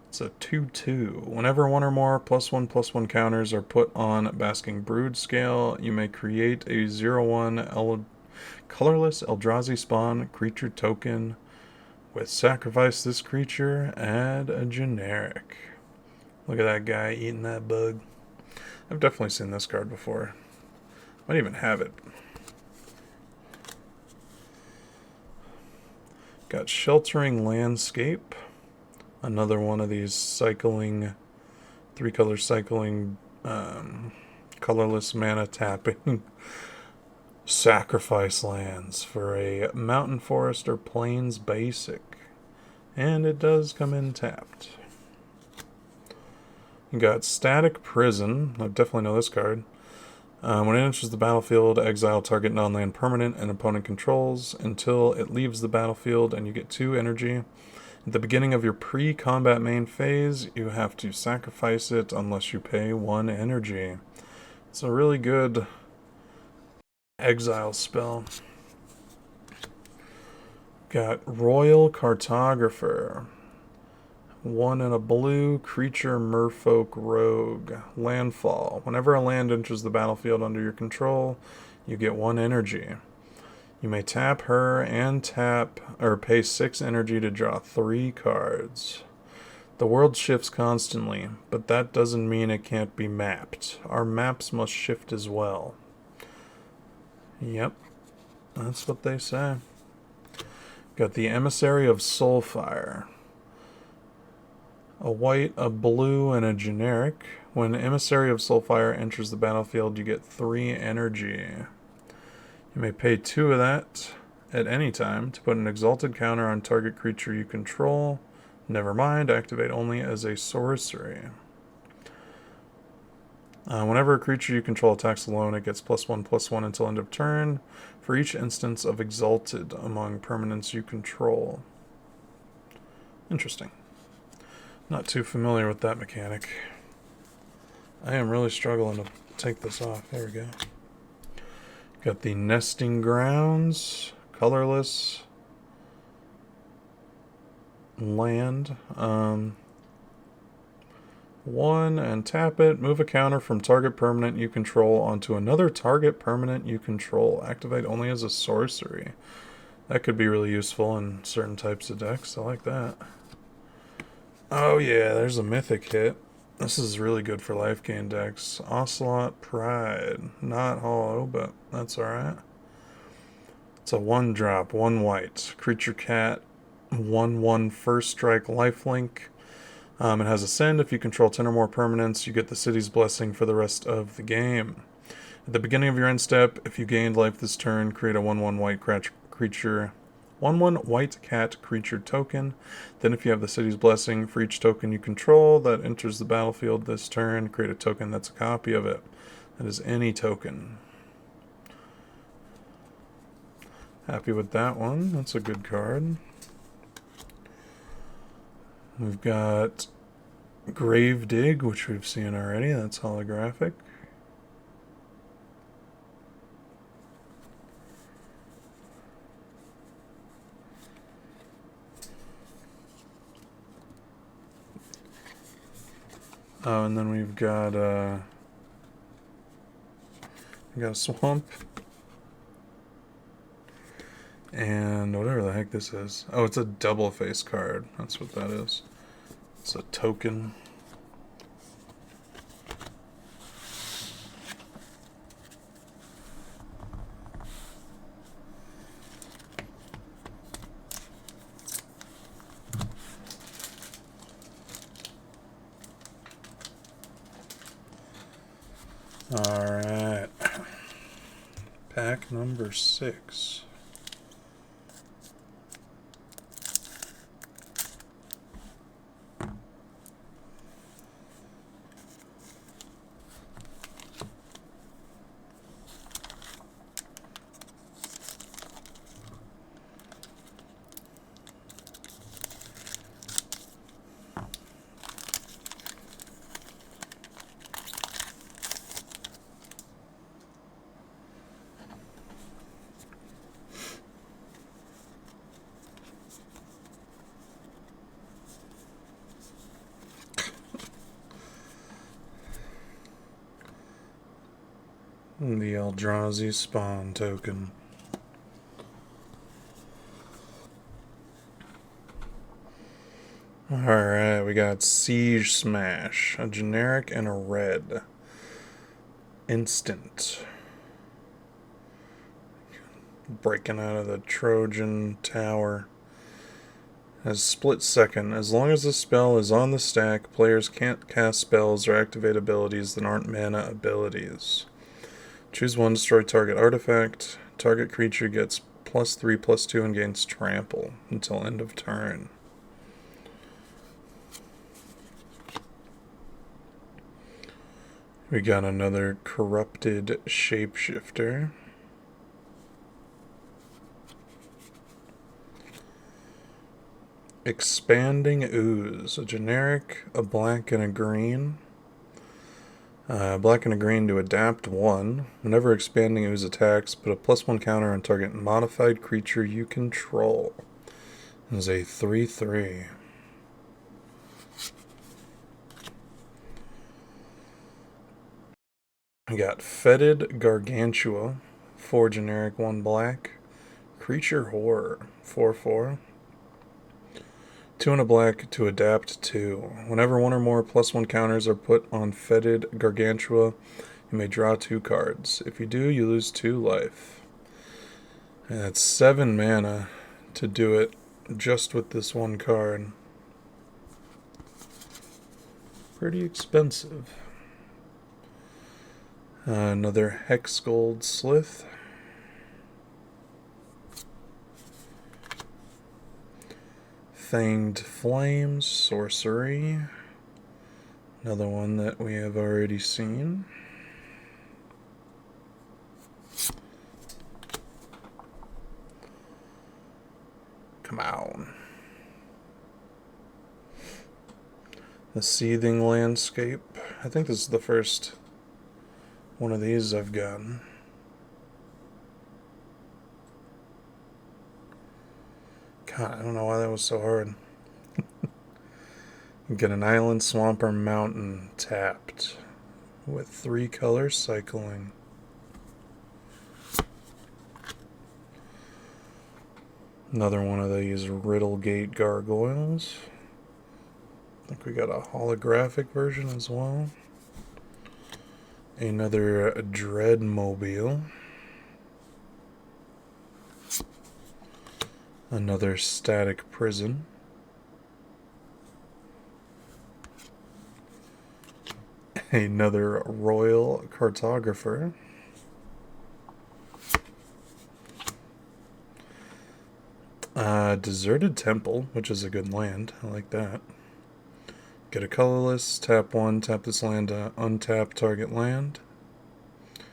It's a 2/2. Whenever 1 or more +1/+1 counters are put on Basking Brood Scale, you may create a 0/1 colorless Eldrazi spawn creature token. With sacrifice this creature, add a generic. Look at that guy eating that bug. I've definitely seen this card before. Might even have it. Got Sheltering Landscape. Another one of these cycling, 3-color cycling, colorless mana tapping sacrifice lands for a mountain, forest, or plains basic. And it does come in tapped. You got Static Prison. I definitely know this card. When it enters the battlefield, exile target non-land permanent and opponent controls until it leaves the battlefield, and you get 2 energy. At the beginning of your pre-combat main phase, you have to sacrifice it unless you pay 1 energy. It's a really good exile spell. Got Royal Cartographer. 1 and a blue creature merfolk rogue. Landfall. Whenever a land enters the battlefield under your control, you get 1 energy. You may tap her and pay 6 energy to draw 3 cards. The world shifts constantly, but that doesn't mean it can't be mapped. Our maps must shift as well. Yep, that's what they say. Got the Emissary of Soulfire. A white, a blue, and a generic. When Emissary of Soulfire enters the battlefield, you get 3 energy. You may pay 2 of that at any time to put an exalted counter on target creature you control. Never mind, activate only as a sorcery. Whenever a creature you control attacks alone, it gets +1/+1 until end of turn for each instance of exalted among permanents you control. Interesting. Not too familiar with that mechanic. I am really struggling to take this off. There we go. Got the Nesting Grounds, colorless land. 1 and tap it. Move a counter from target permanent you control onto another target permanent you control. Activate only as a sorcery. That could be really useful in certain types of decks. I like that. Oh yeah, there's a mythic hit. This is really good for life gain decks. Ocelot Pride. Not hollow, but that's alright. It's a 1-drop, 1 white. Creature cat, 1/1 first strike lifelink. It has Ascend. If you control 10 or more permanents, you get the City's Blessing for the rest of the game. At the beginning of your end step, if you gained life this turn, create a 1/1 white creature. 1/1 white cat creature token. Then if you have the City's Blessing, for each token you control that enters the battlefield this turn, create a token that's a copy of it. That is any token. Happy with that one. That's a good card. We've got Grave Dig, which we've seen already. That's holographic. Oh, and then we've got a Swamp. And whatever the heck this is. Oh, it's a double face card. That's what that is. It's a token. Alright. Pack number 6. The Eldrazi Spawn token. Alright, we got Siege Smash, a generic and a red. Instant. Breaking out of the Trojan Tower. Has split second. As long as the spell is on the stack, players can't cast spells or activate abilities that aren't mana abilities. Choose 1, destroy target artifact. Target creature gets +3/+2 and gains trample until end of turn. We got another corrupted shapeshifter. Expanding ooze. A generic, a black, and a green. Black and a green to adapt 1. Whenever expanding ooze attacks, put a +1 counter on target modified creature you control. It is a 3/3. We got Fetid Gargantua, 4 generic, 1 black. Creature Horror, 4/4. 2 and a black to adapt 2. Whenever 1 or more +1 counters are put on Fetid Gargantua, you may draw 2 cards. If you do, you lose 2 life. And that's 7 mana to do it just with this 1 card. Pretty expensive. Another Hexgold Slith. Fanged Flames, Sorcery. Another one that we have already seen. Come on. The Seething Landscape. I think this is the first one of these I've gotten. God, I don't know why that was so hard. Get an island, swamp, or mountain tapped with 3 colors cycling. Another one of these Riddlegate Gargoyles. I think we got a holographic version as well. Another Dreadmobile. Another Static Prison. Another Royal Cartographer. Deserted Temple, which is a good land. I like that. Get a colorless, tap 1, tap this land to untap target land. It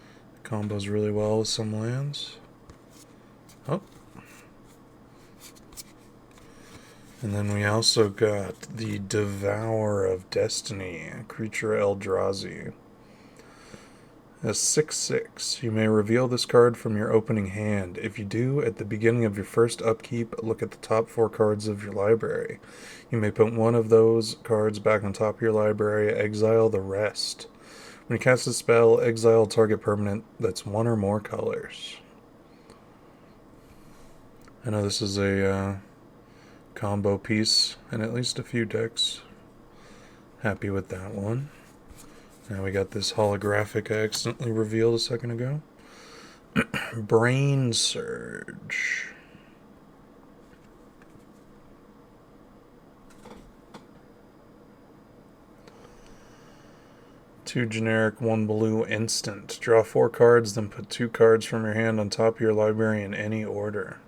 combos really well with some lands. Oh. And then we also got the Devourer of Destiny, creature Eldrazi. A 6/6. You may reveal this card from your opening hand. If you do, at the beginning of your first upkeep, look at the top 4 cards of your library. You may put one of those cards back on top of your library, exile the rest. When you cast a spell, exile target permanent that's 1 or more colors. I know this is a combo piece in at least a few decks. Happy with that one. Now we got this holographic I accidentally revealed a second ago. Brain Surge. Two generic, 1 blue instant. Draw 4 cards, then put 2 cards from your hand on top of your library in any order.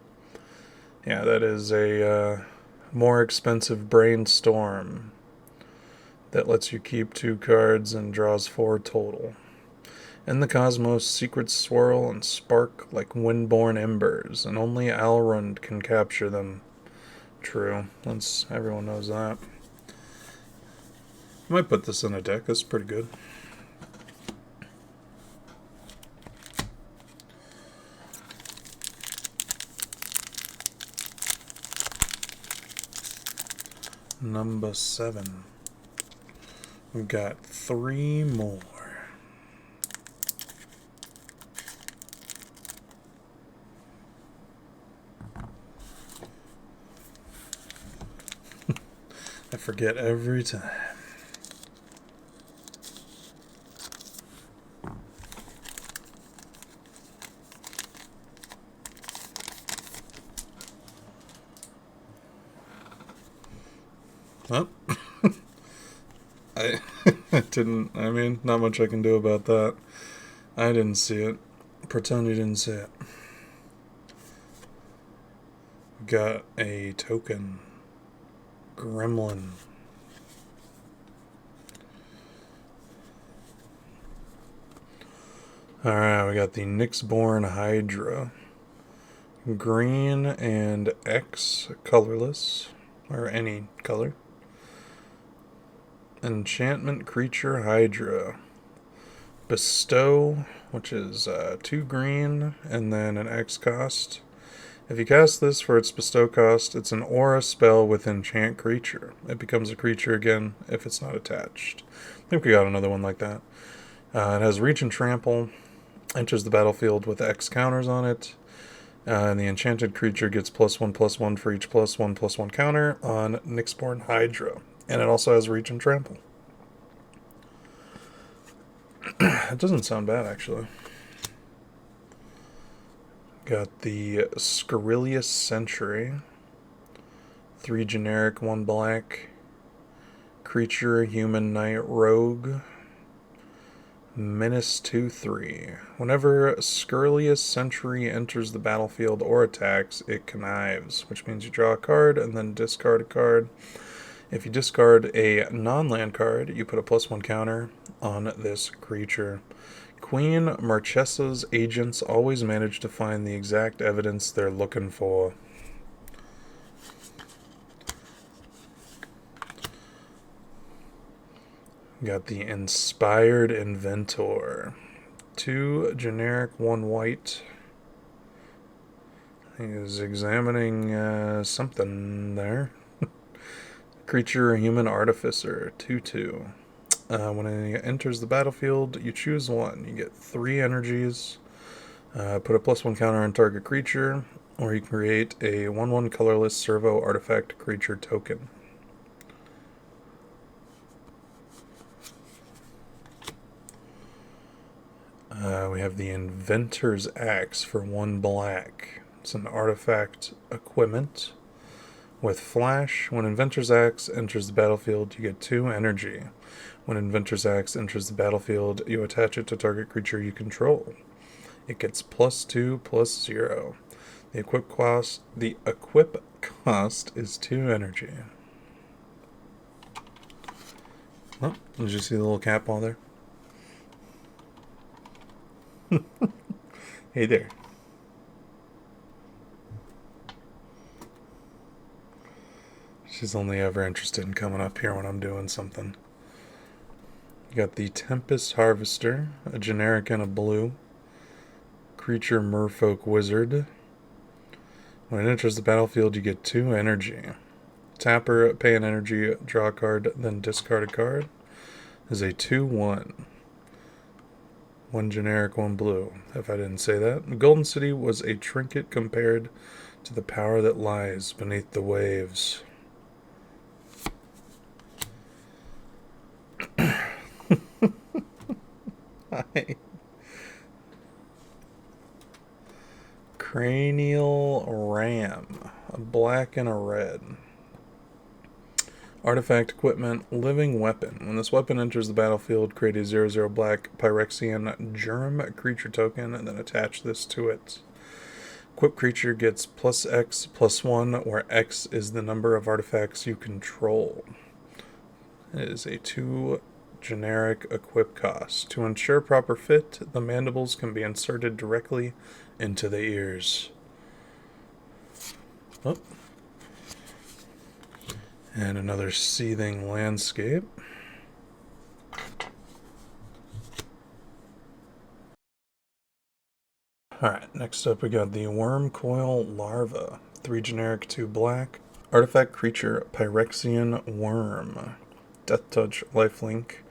Yeah, that is a more expensive Brainstorm that lets you keep 2 cards and draws 4 total. In the cosmos, secrets swirl and spark like windborne embers, and only Alrund can capture them. True, everyone knows that. I might put this in a deck, that's pretty good. Number 7. We've got 3 more. I forget every time. Oh. I not much I can do about that. I didn't see it. Pretend you didn't see it. Got a token. Gremlin. Alright, we got the Nyxborn Hydra. Green and X colorless, or any color. Enchantment Creature Hydra. Bestow, which is 2 green and then an X cost. If you cast this for its bestow cost, it's an aura spell with enchant creature. It becomes a creature again if it's not attached. I think we got another one like that. It has reach and trample. Enters the battlefield with X counters on it. And the enchanted creature gets +1/+1 for each +1/+1 counter on Nyxborn Hydra. And it also has reach and trample. It doesn't sound bad, actually. Got the Scurrilous Sentry. 3 generic, 1 black. Creature, human, knight, rogue. Menace 2/3. Whenever Scurrilous Sentry enters the battlefield or attacks, it connives, which means you draw a card and then discard a card. If you discard a non-land card, you put a +1 counter on this creature. Queen Marchesa's agents always manage to find the exact evidence they're looking for. Got the Inspired Inventor. 2 generic, 1 white. He is examining something there. Creature, Human Artificer. 2/2. When it enters the battlefield, you choose 1. You get 3 energies. Put a +1 counter on target creature, or you create a 1/1 colorless servo artifact creature token. We have the Inventor's Axe for 1 black. It's an artifact equipment with flash. When Inventor's Axe enters the battlefield, you get 2 energy. When Inventor's Axe enters the battlefield, you attach it to target creature you control. It gets +2/+0. The equip cost is 2 energy. Oh, did you see the little cat paw there? Hey there. She's only ever interested in coming up here when I'm doing something. You got the Tempest Harvester, a generic and a blue. Creature Merfolk Wizard. When it enters the battlefield, you get 2 energy. Tap her, pay an energy, draw a card, then discard a card. Is a 2/1. 1 generic, 1 blue, if I didn't say that. Golden City was a trinket compared to the power that lies beneath the waves. Hi. Cranial Ram, a black and a red. Artifact equipment, living weapon. When this weapon enters the battlefield, create a 0/0 black Pyrexian germ creature token and then attach this to it. Equipped creature gets +X/+1, where X is the number of artifacts you control. It is a 2 generic equip cost. To ensure proper fit, the mandibles can be inserted directly into the ears. Oh. And another Seething Landscape. Alright, next up we got the Wormcoil Larva. 3 generic, 2 black. Artifact creature, Pyrexian Worm. Death Touch, lifelink.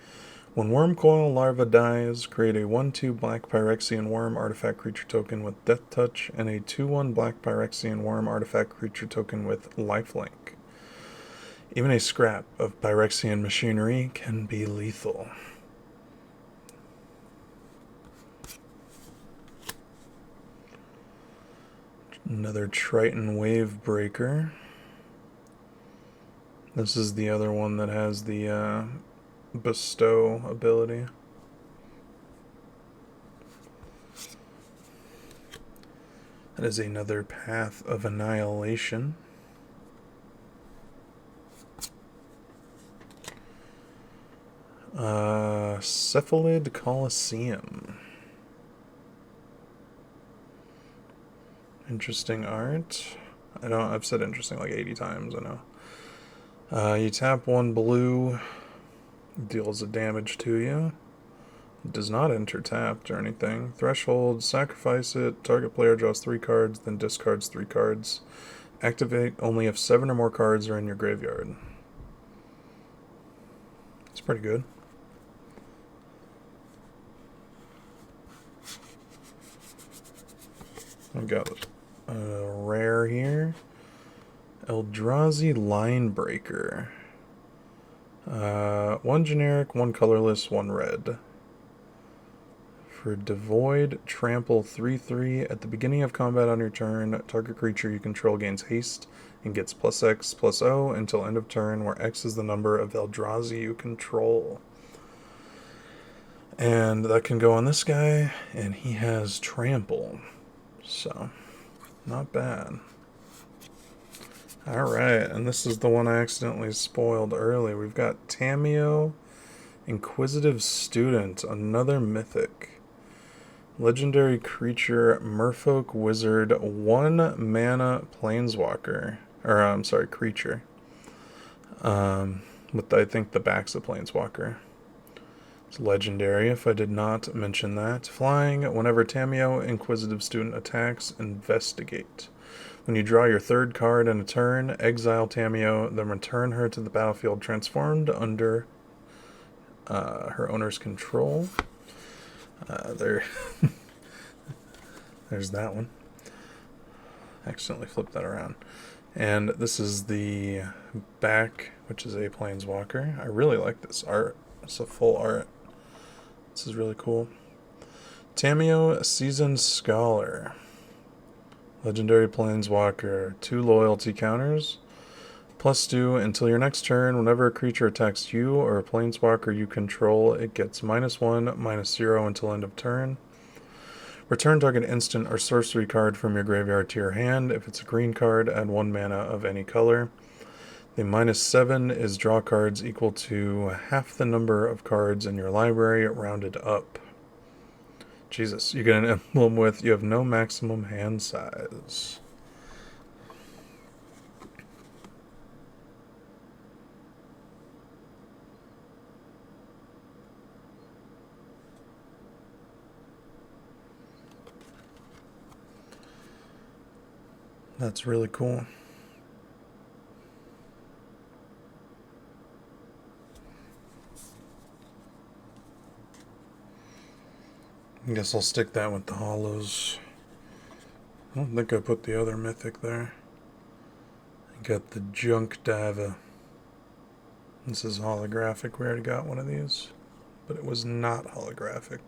When Wormcoil Larva dies, create a 1/2 black Pyrexian Worm artifact creature token with Death Touch and a 2/1 black Pyrexian Worm artifact creature token with lifelink. Even a scrap of Pyrexian machinery can be lethal. Another Triton Wavebreaker. This is the other one that has the bestow ability. That is another Path of Annihilation. Cephalid Coliseum. Interesting art. I've said interesting like 80 times, I know. You tap 1 blue, deals a damage to you. It does not enter tapped or anything. Threshold, sacrifice it. Target player draws 3 cards, then discards 3 cards. Activate only if 7 or more cards are in your graveyard. It's pretty good. I got a rare here. Eldrazi Linebreaker. 1 generic, 1 colorless, 1 red. For Devoid, trample 3/3. At the beginning of combat on your turn, target creature you control gains haste and gets +X/+0 until end of turn, where X is the number of Eldrazi you control. And that can go on this guy, and he has trample. So, not bad. Alright, and this is the one I accidentally spoiled early. We've got Tamiyo, Inquisitive Student, another mythic. Legendary creature, Merfolk Wizard, 1 mana planeswalker. Or, I'm sorry, creature. With, I think, the back's a planeswalker. It's legendary, if I did not mention that. Flying, whenever Tamiyo, Inquisitive Student attacks, investigate. When you draw your 3rd card in a turn, exile Tamiyo, then return her to the battlefield transformed under her owner's control. There's that one. Accidentally flipped that around. And this is the back, which is a planeswalker. I really like this art. It's a full art. This is really cool. Tamiyo, Seasoned Scholar. Legendary planeswalker. 2 loyalty counters. +2 until your next turn. Whenever a creature attacks you or a planeswalker you control, it gets -1, -0 until end of turn. Return target instant or sorcery card from your graveyard to your hand. If it's a green card, add 1 mana of any color. The -7 is draw cards equal to half the number of cards in your library, rounded up. Jesus, you get an emblem with you have no maximum hand size. That's really cool. I guess I'll stick that with the hollows. I don't think I put the other mythic there. I got the Junk Diver. This is holographic. We already got one of these, but it was not holographic.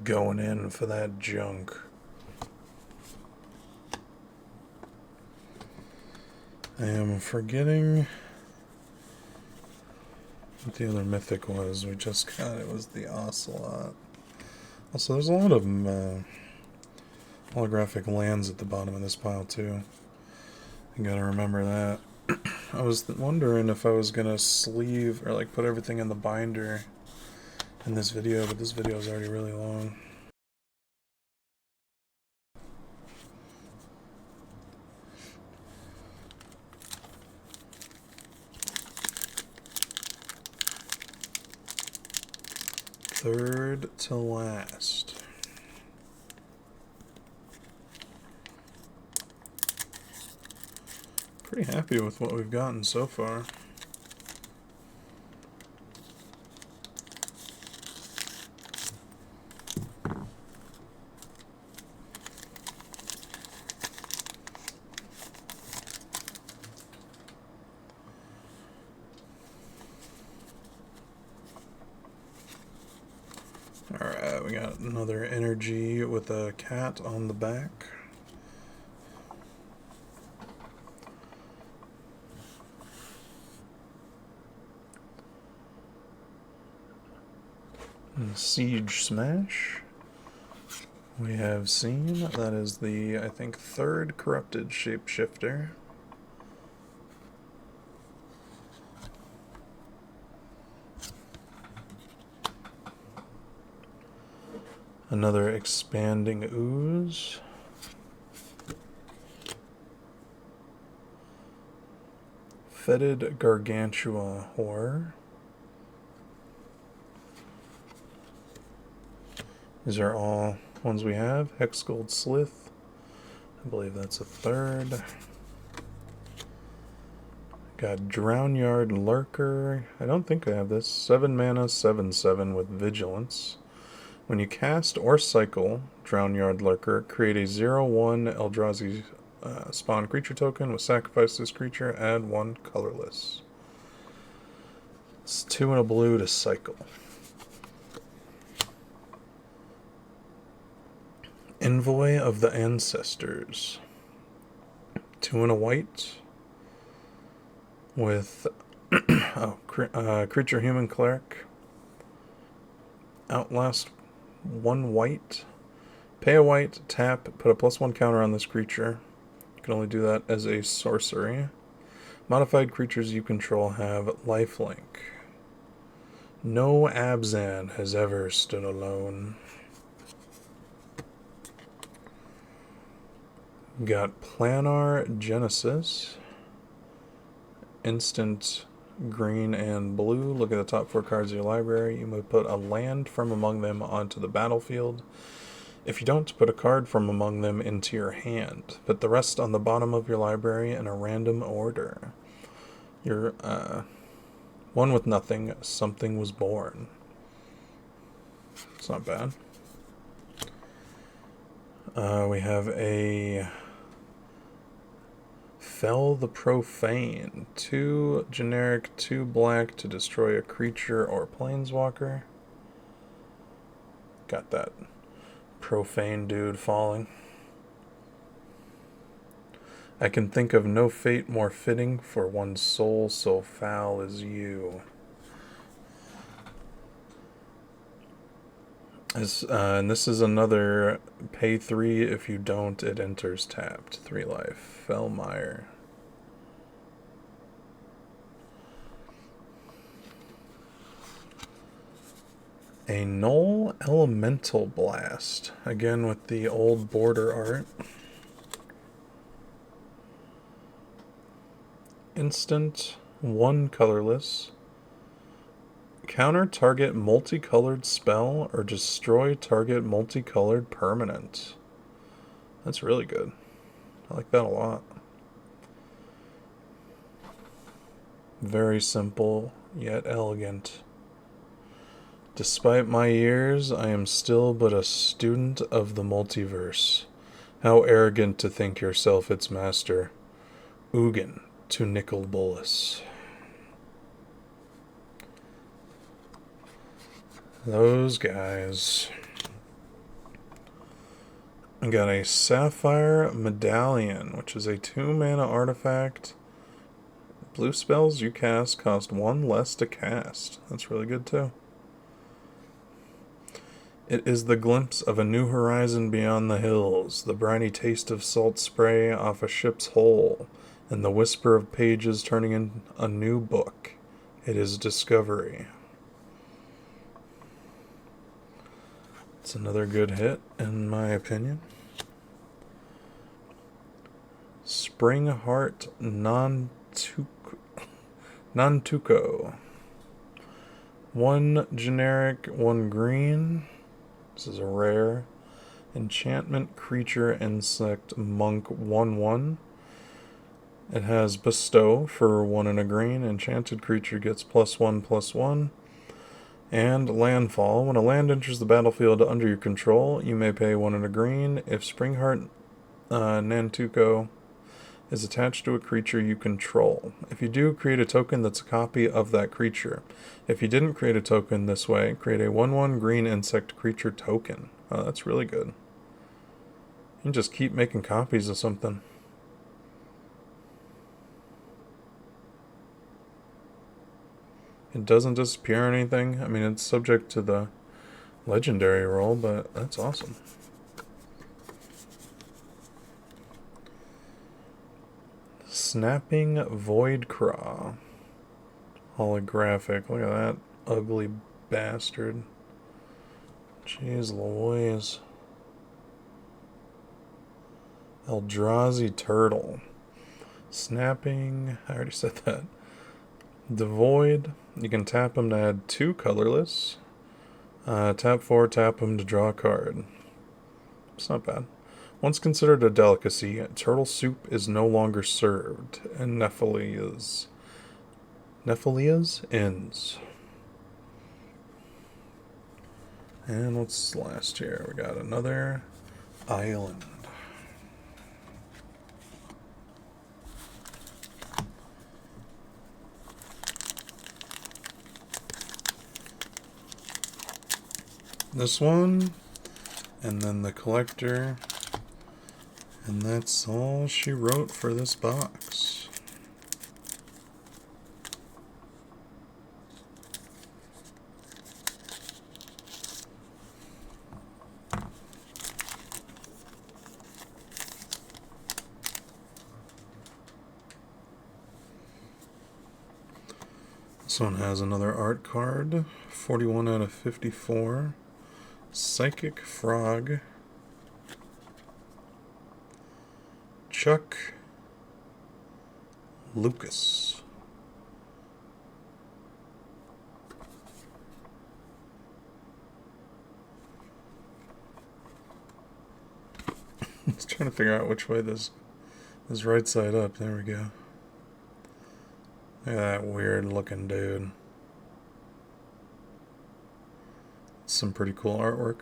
Going in for that junk. I am forgetting what the other mythic was. We just got it. Was the Ocelot. Also, there's a lot of holographic lands at the bottom of this pile too. You gotta remember that. I was wondering if I was gonna sleeve or like put everything in the binder in this video, but this video is already really long. Third to last. Pretty happy with what we've gotten so far. Alright, we got another energy with a cat on the back. And Siege Smash. We have seen that is the, I think, 3rd corrupted shapeshifter. Another expanding ooze. Fetid Gargantua Horror. These are all ones we have. Hexgold Slith. I believe that's a third. Got Drownyard Lurker. I don't think I have this. 7 mana, 7/7 with Vigilance. When you cast or cycle Drownyard Lurker, create a 0/1 Eldrazi spawn creature token with sacrifice this creature, add 1 colorless. It's 2 and a blue to cycle. Envoy of the Ancestors. 2 and a white with creature human cleric. Outlast 1 white. Pay a white, tap, put a +1 counter on this creature. You can only do that as a sorcery. Modified creatures you control have lifelink. No Abzan has ever stood alone. Got Planar Genesis. Instant green and blue. Look at the top 4 cards of your library. You may put a land from among them onto the battlefield. If you don't, put a card from among them into your hand. Put the rest on the bottom of your library in a random order. You're one with nothing. Something was born. It's not bad. We have a Fell the Profane. 2 generic, 2 black to destroy a creature or planeswalker. Got that profane dude falling. I can think of no fate more fitting for one soul so foul as you. And this is another pay 3. If you don't, it enters tapped. 3 life. Fellmire. A Null Elemental Blast. Again with the old border art. Instant, 1 colorless. Counter target multicolored spell or destroy target multicolored permanent. That's really good. I like that a lot. Very simple, yet elegant. Despite my years, I am still but a student of the multiverse. How arrogant to think yourself its master. Ugin to Nicol Bolas. Those guys. I got a Sapphire Medallion, which is a 2 mana artifact. Blue spells you cast cost 1 less to cast. That's really good too. It is the glimpse of a new horizon beyond the hills, the briny taste of salt spray off a ship's hull, and the whisper of pages turning in a new book. It is discovery. It's another good hit, in my opinion. Springheart Nantuko. 1 generic, 1 green. This is a rare. Enchantment creature insect monk 1/1. It has bestow for 1 and a green. Enchanted creature gets +1/+1. And landfall. When a land enters the battlefield under your control, you may pay 1 and a green. If Springheart Nantuko is attached to a creature you control. If you do, create a token that's a copy of that creature. If you didn't create a token this way, create a 1/1 green insect creature token. Oh, that's really good. You can just keep making copies of something. It doesn't disappear or anything. I mean, it's subject to the legendary roll, but that's awesome. Snapping Voidcraw. Holographic. Look at that ugly bastard. Jeez Louise. Eldrazi Turtle. Snapping. I already said that. Devoid. You can tap him to add 2 colorless. Tap 4, tap him to draw a card. It's not bad. Once considered a delicacy, turtle soup is no longer served, and Nephilia's ends. And what's last here? We got another island. This one, and then the collector, and that's all she wrote for this box. This one has another art card, 41 out of 54. Psychic Frog, Chuck Lucas. I was trying to figure out which way this is right side up. There we go. Look at that weird looking dude. Some pretty cool artwork.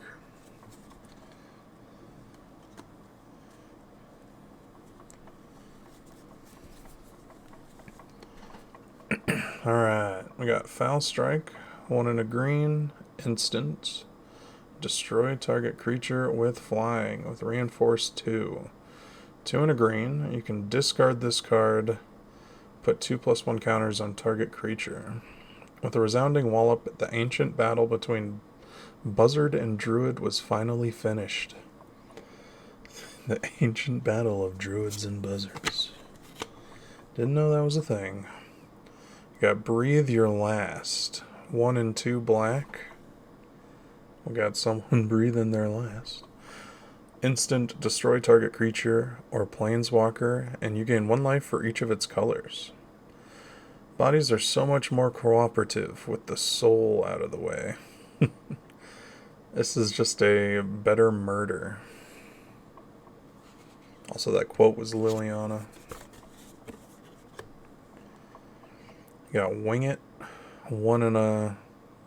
Alright, we got Foul Strike, 1 in a green, instant. Destroy target creature with flying, with reinforced 2. 2 in a green, you can discard this card, put 2/+1 counters on target creature. With a resounding wallop, the ancient battle between Buzzard and Druid was finally finished. The ancient battle of druids and buzzards. Didn't know that was a thing. You got Breathe Your Last. 1 and 2 black. We got someone breathing their last. Instant, destroy target creature or planeswalker, and you gain 1 life for each of its colors. Bodies are so much more cooperative with the soul out of the way. This is just a better murder. Also, that quote was Liliana. You got Wing It. 1 in a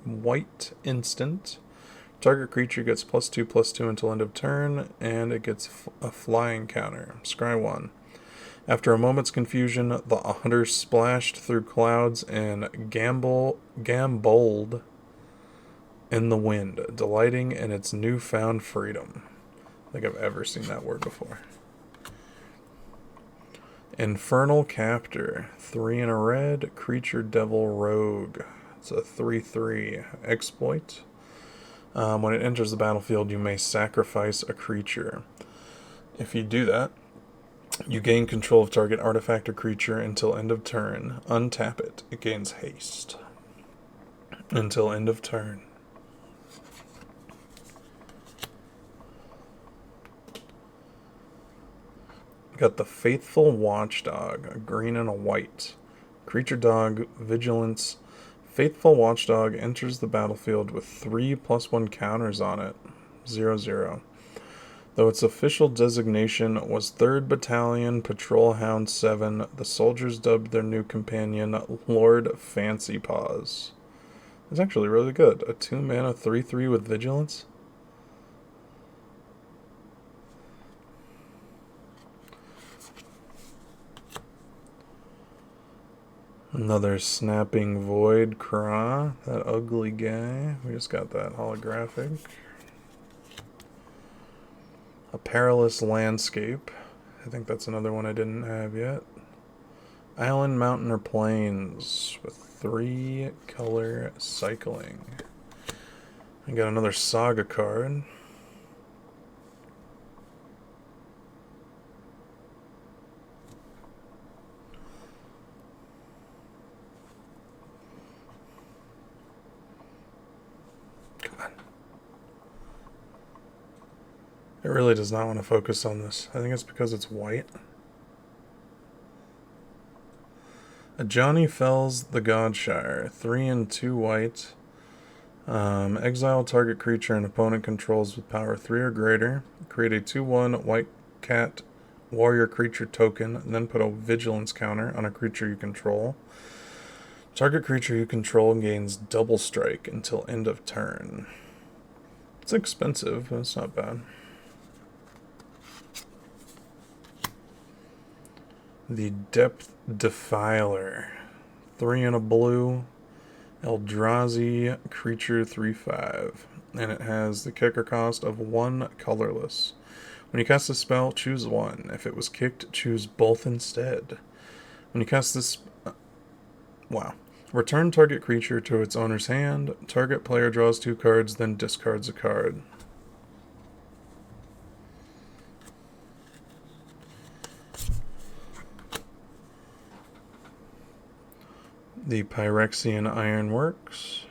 white instant. Target creature gets +2/+2 until end of turn, and it gets a flying counter. Scry 1. After a moment's confusion, the hunter splashed through clouds and gamboled in the wind, delighting in its newfound freedom. I think I've ever seen that word before. Infernal Captor, 3 in a red, creature devil rogue. It's a 3/3 exploit. When it enters the battlefield, you may sacrifice a creature. If you do that, you gain control of target artifact or creature until end of turn. Untap it. It gains haste until end of turn. Got the Faithful Watchdog, a green and a white. Creature dog, vigilance. Faithful Watchdog enters the battlefield with 3/+1 counters on it. 0/0. Though its official designation was 3rd Battalion Patrol Hound 7, the soldiers dubbed their new companion Lord Fancy Paws. It's actually really good. A 2-mana 3/3 with vigilance. Another Snapping Void Kra, that ugly guy. We just got that holographic. A Perilous Landscape. I think that's another one I didn't have yet. Island, Mountain, or Plains with 3 color cycling. I got another Saga card. It really does not want to focus on this. I think it's because it's white. A Johnny Fells the Godshire. 3 and 2 white. Exile target creature and opponent controls with power 3 or greater. Create a 2/1 white cat warrior creature token, and then put a vigilance counter on a creature you control. Target creature you control gains double strike until end of turn. It's expensive, but it's not bad. The Depth Defiler. 3 and a blue. Eldrazi creature 3/5. And it has the kicker cost of 1 colorless. When you cast a spell, choose 1. If it was kicked, choose both instead. When you cast this... wow. Return target creature to its owner's hand. Target player draws 2 cards, then discards a card. The Phyrexian Ironworks,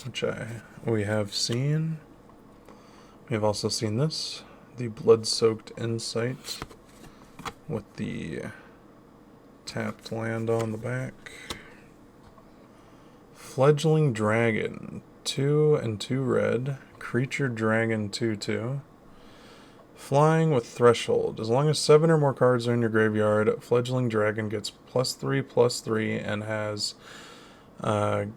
which we have seen. We have also seen this, the Blood-Soaked Insight, with the tapped land on the back. Fledgling Dragon, 2 and 2 red, creature dragon 2/2. Flying with Threshold. As long as 7 or more cards are in your graveyard, Fledgling Dragon gets +3/+3 and has add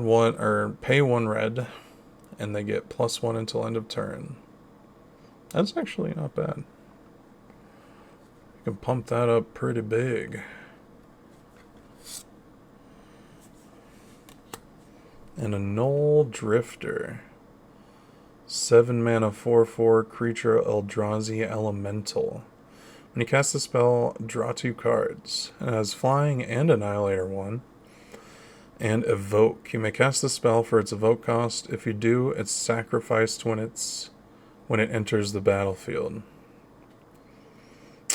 1 or pay 1 red, and they get +1 until end of turn. That's actually not bad. You can pump that up pretty big. And a Null Drifter. 7 mana 4/4 creature Eldrazi Elemental. When you cast a spell, draw 2 cards. It has Flying and Annihilator 1. And Evoke. You may cast the spell for its evoke cost. If you do, it's sacrificed when it enters the battlefield.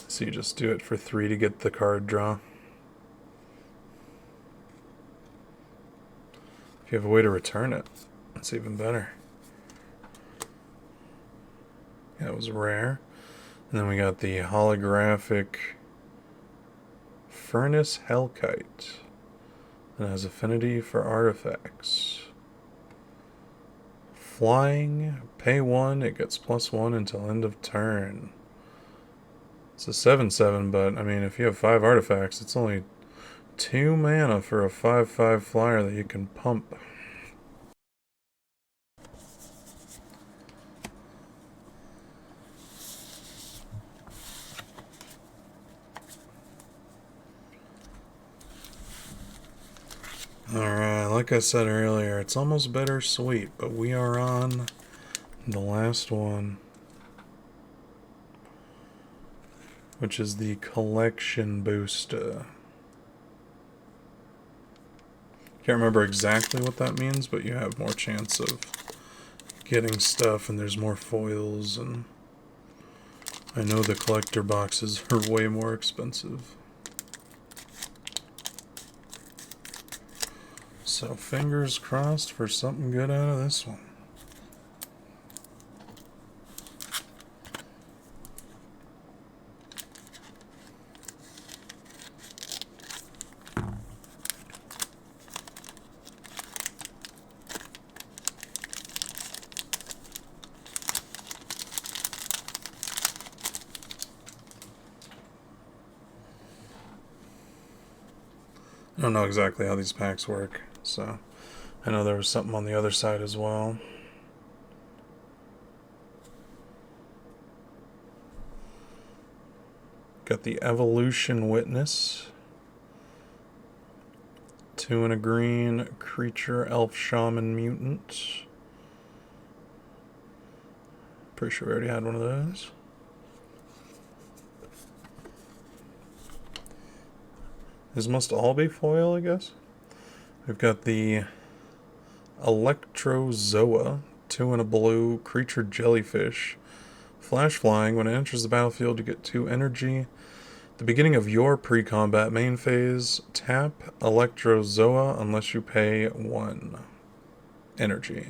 So you just do it for 3 to get the card draw. If you have a way to return it, it's even better. Yeah, it was rare. And then we got the holographic Furnace Hellkite. It has affinity for artifacts. Flying, pay 1, it gets +1 until end of turn. It's a 7/7, but I mean, if you have 5 artifacts, it's only 2 mana for a 5/5 flyer that you can pump. Alright, like I said earlier, it's almost bittersweet, but we are on the last one, which is the Collection Booster. Can't remember exactly what that means, but you have more chance of getting stuff, and there's more foils, and I know the collector boxes are way more expensive. So fingers crossed for something good out of this one. I don't know exactly how these packs work, so I know there was something on the other side as well. Got the Evolution Witness. 2 and a green, creature, elf, shaman, mutant. Pretty sure we already had one of those. These must all be foil, I guess. We've got the Electrozoa, 2 and a blue, creature jellyfish. Flash flying, when it enters the battlefield, you get 2 energy. At the beginning of your pre-combat main phase, tap Electrozoa unless you pay 1. energy.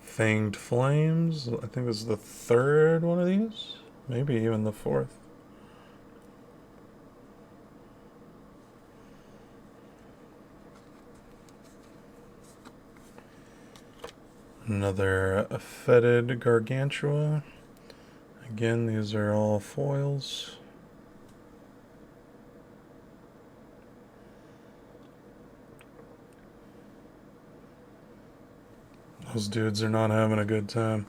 Fanged Flames. I think this is the third one of these. Maybe even the fourth. Another Fetid Gargantua. Again, these are all foils. Those dudes are not having a good time.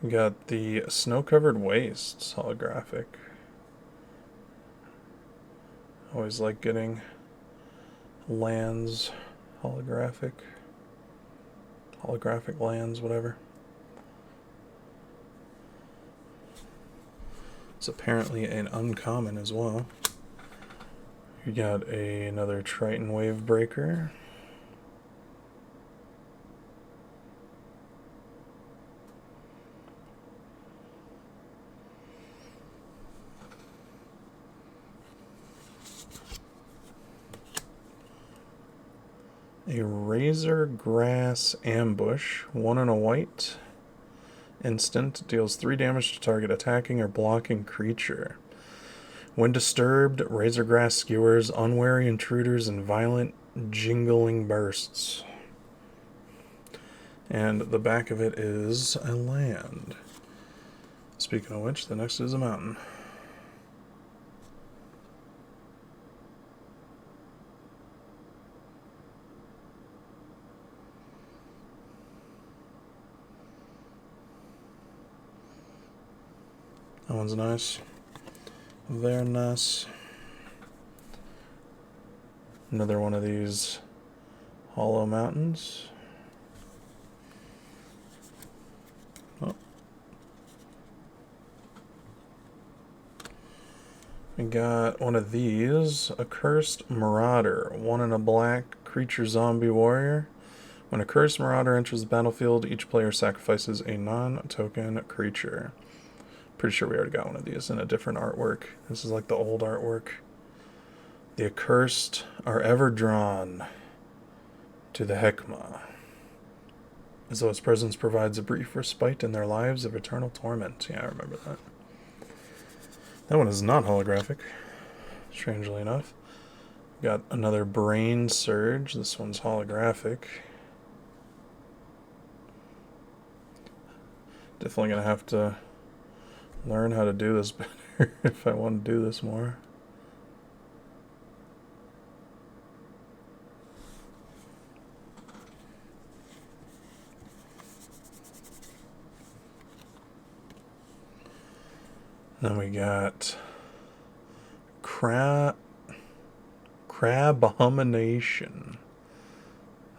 We got the Snow-Covered Wastes holographic. Always like getting lands holographic. Holographic lands, whatever. It's apparently an uncommon as well. You got another Triton Wave Breaker. A Razor Grass Ambush, 1 and a white. Instant, deals 3 damage to target attacking or blocking creature. When disturbed, Razor Grass skewers unwary intruders in violent jingling bursts. And the back of it is a land. Speaking of which, the next is a mountain. That one's nice. Very nice. Another one of these hollow mountains. Oh. We got one of these, a Cursed Marauder, 1 and a black creature zombie warrior. When a Cursed Marauder enters the battlefield, each player sacrifices a non-token creature. Pretty sure we already got one of these in a different artwork. This is like the old artwork. The accursed are ever drawn to the Hekma, as though its presence provides a brief respite in their lives of eternal torment. Yeah, I remember that. That one is not holographic, strangely enough. Got another Brain Surge. This one's holographic. Definitely gonna have to learn how to do this better if I want to do this more. Then we got Crabomination.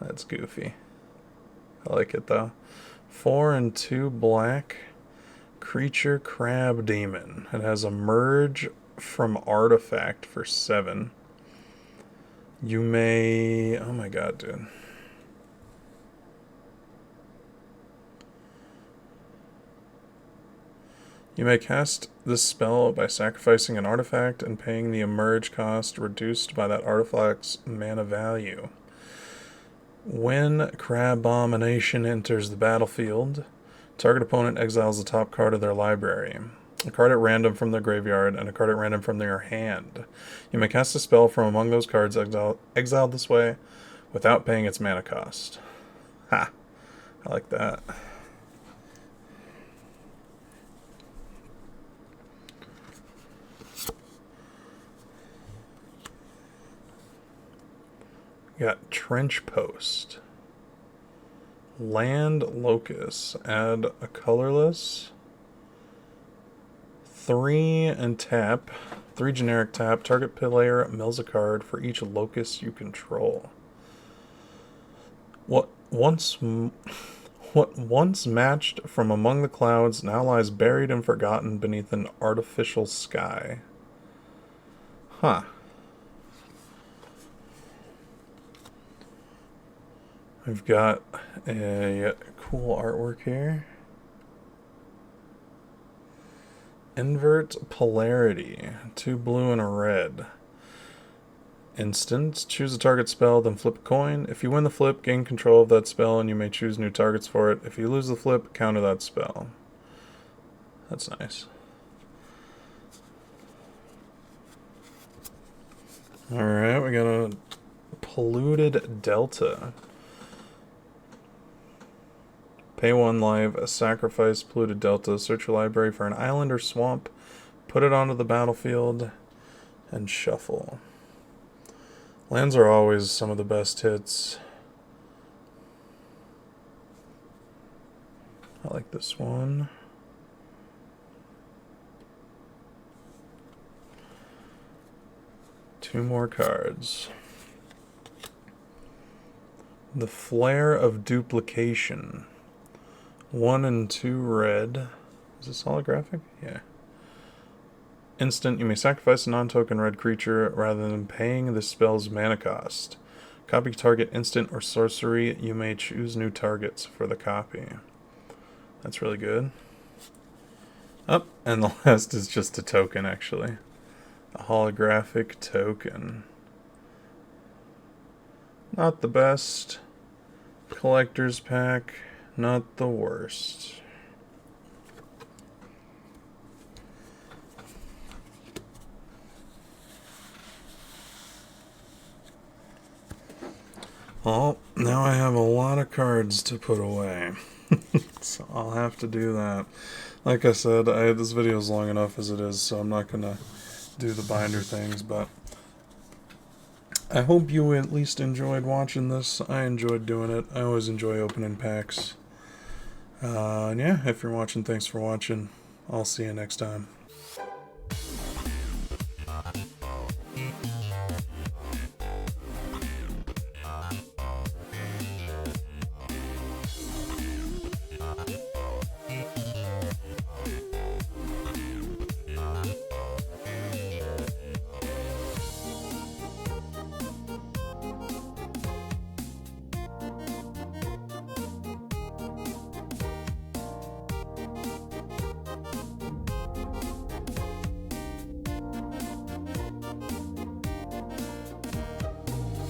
That's goofy. I like it though. 4 and 2 black. Creature Crab Demon. It has a merge from artifact for 7. You may... Oh my god, dude. You may cast this spell by sacrificing an artifact and paying the emerge cost reduced by that artifact's mana value. When Crabomination enters the battlefield, target opponent exiles the top card of their library, a card at random from their graveyard, and a card at random from their hand. You may cast a spell from among those cards exiled this way without paying its mana cost. Ha! I like that. Got Trench Post. Land Locust. Add a colorless. 3 and tap. 3 generic tap. Target player mills a card for each locust you control. What once matched from among the clouds now lies buried and forgotten beneath an artificial sky. Huh. We've got a cool artwork here. Invert polarity. 2 blue and a red. Instant. Choose a target spell, then flip a coin. If you win the flip, gain control of that spell, and you may choose new targets for it. If you lose the flip, counter that spell. That's nice. Alright, we got a polluted delta. Pay 1 life, sacrifice polluted delta, search your library for an island or swamp, put it onto the battlefield, and shuffle. Lands are always some of the best hits. I like this one. Two more cards. The Flare of Duplication. 1 and 2 red. Is this holographic? Yeah. Instant, you may sacrifice a non-token red creature rather than paying the spell's mana cost. Copy target instant or sorcery. You may choose new targets for the copy. That's really good. Oh, and the last is just a token, actually. A holographic token. Not the best. Collector's pack. Not the worst. Well, now I have a lot of cards to put away. So I'll have to do that. Like I said, this video is long enough as it is, so I'm not going to do the binder things, but I hope you at least enjoyed watching this. I enjoyed doing it. I always enjoy opening packs. And yeah, if you're watching, thanks for watching. I'll see you next time.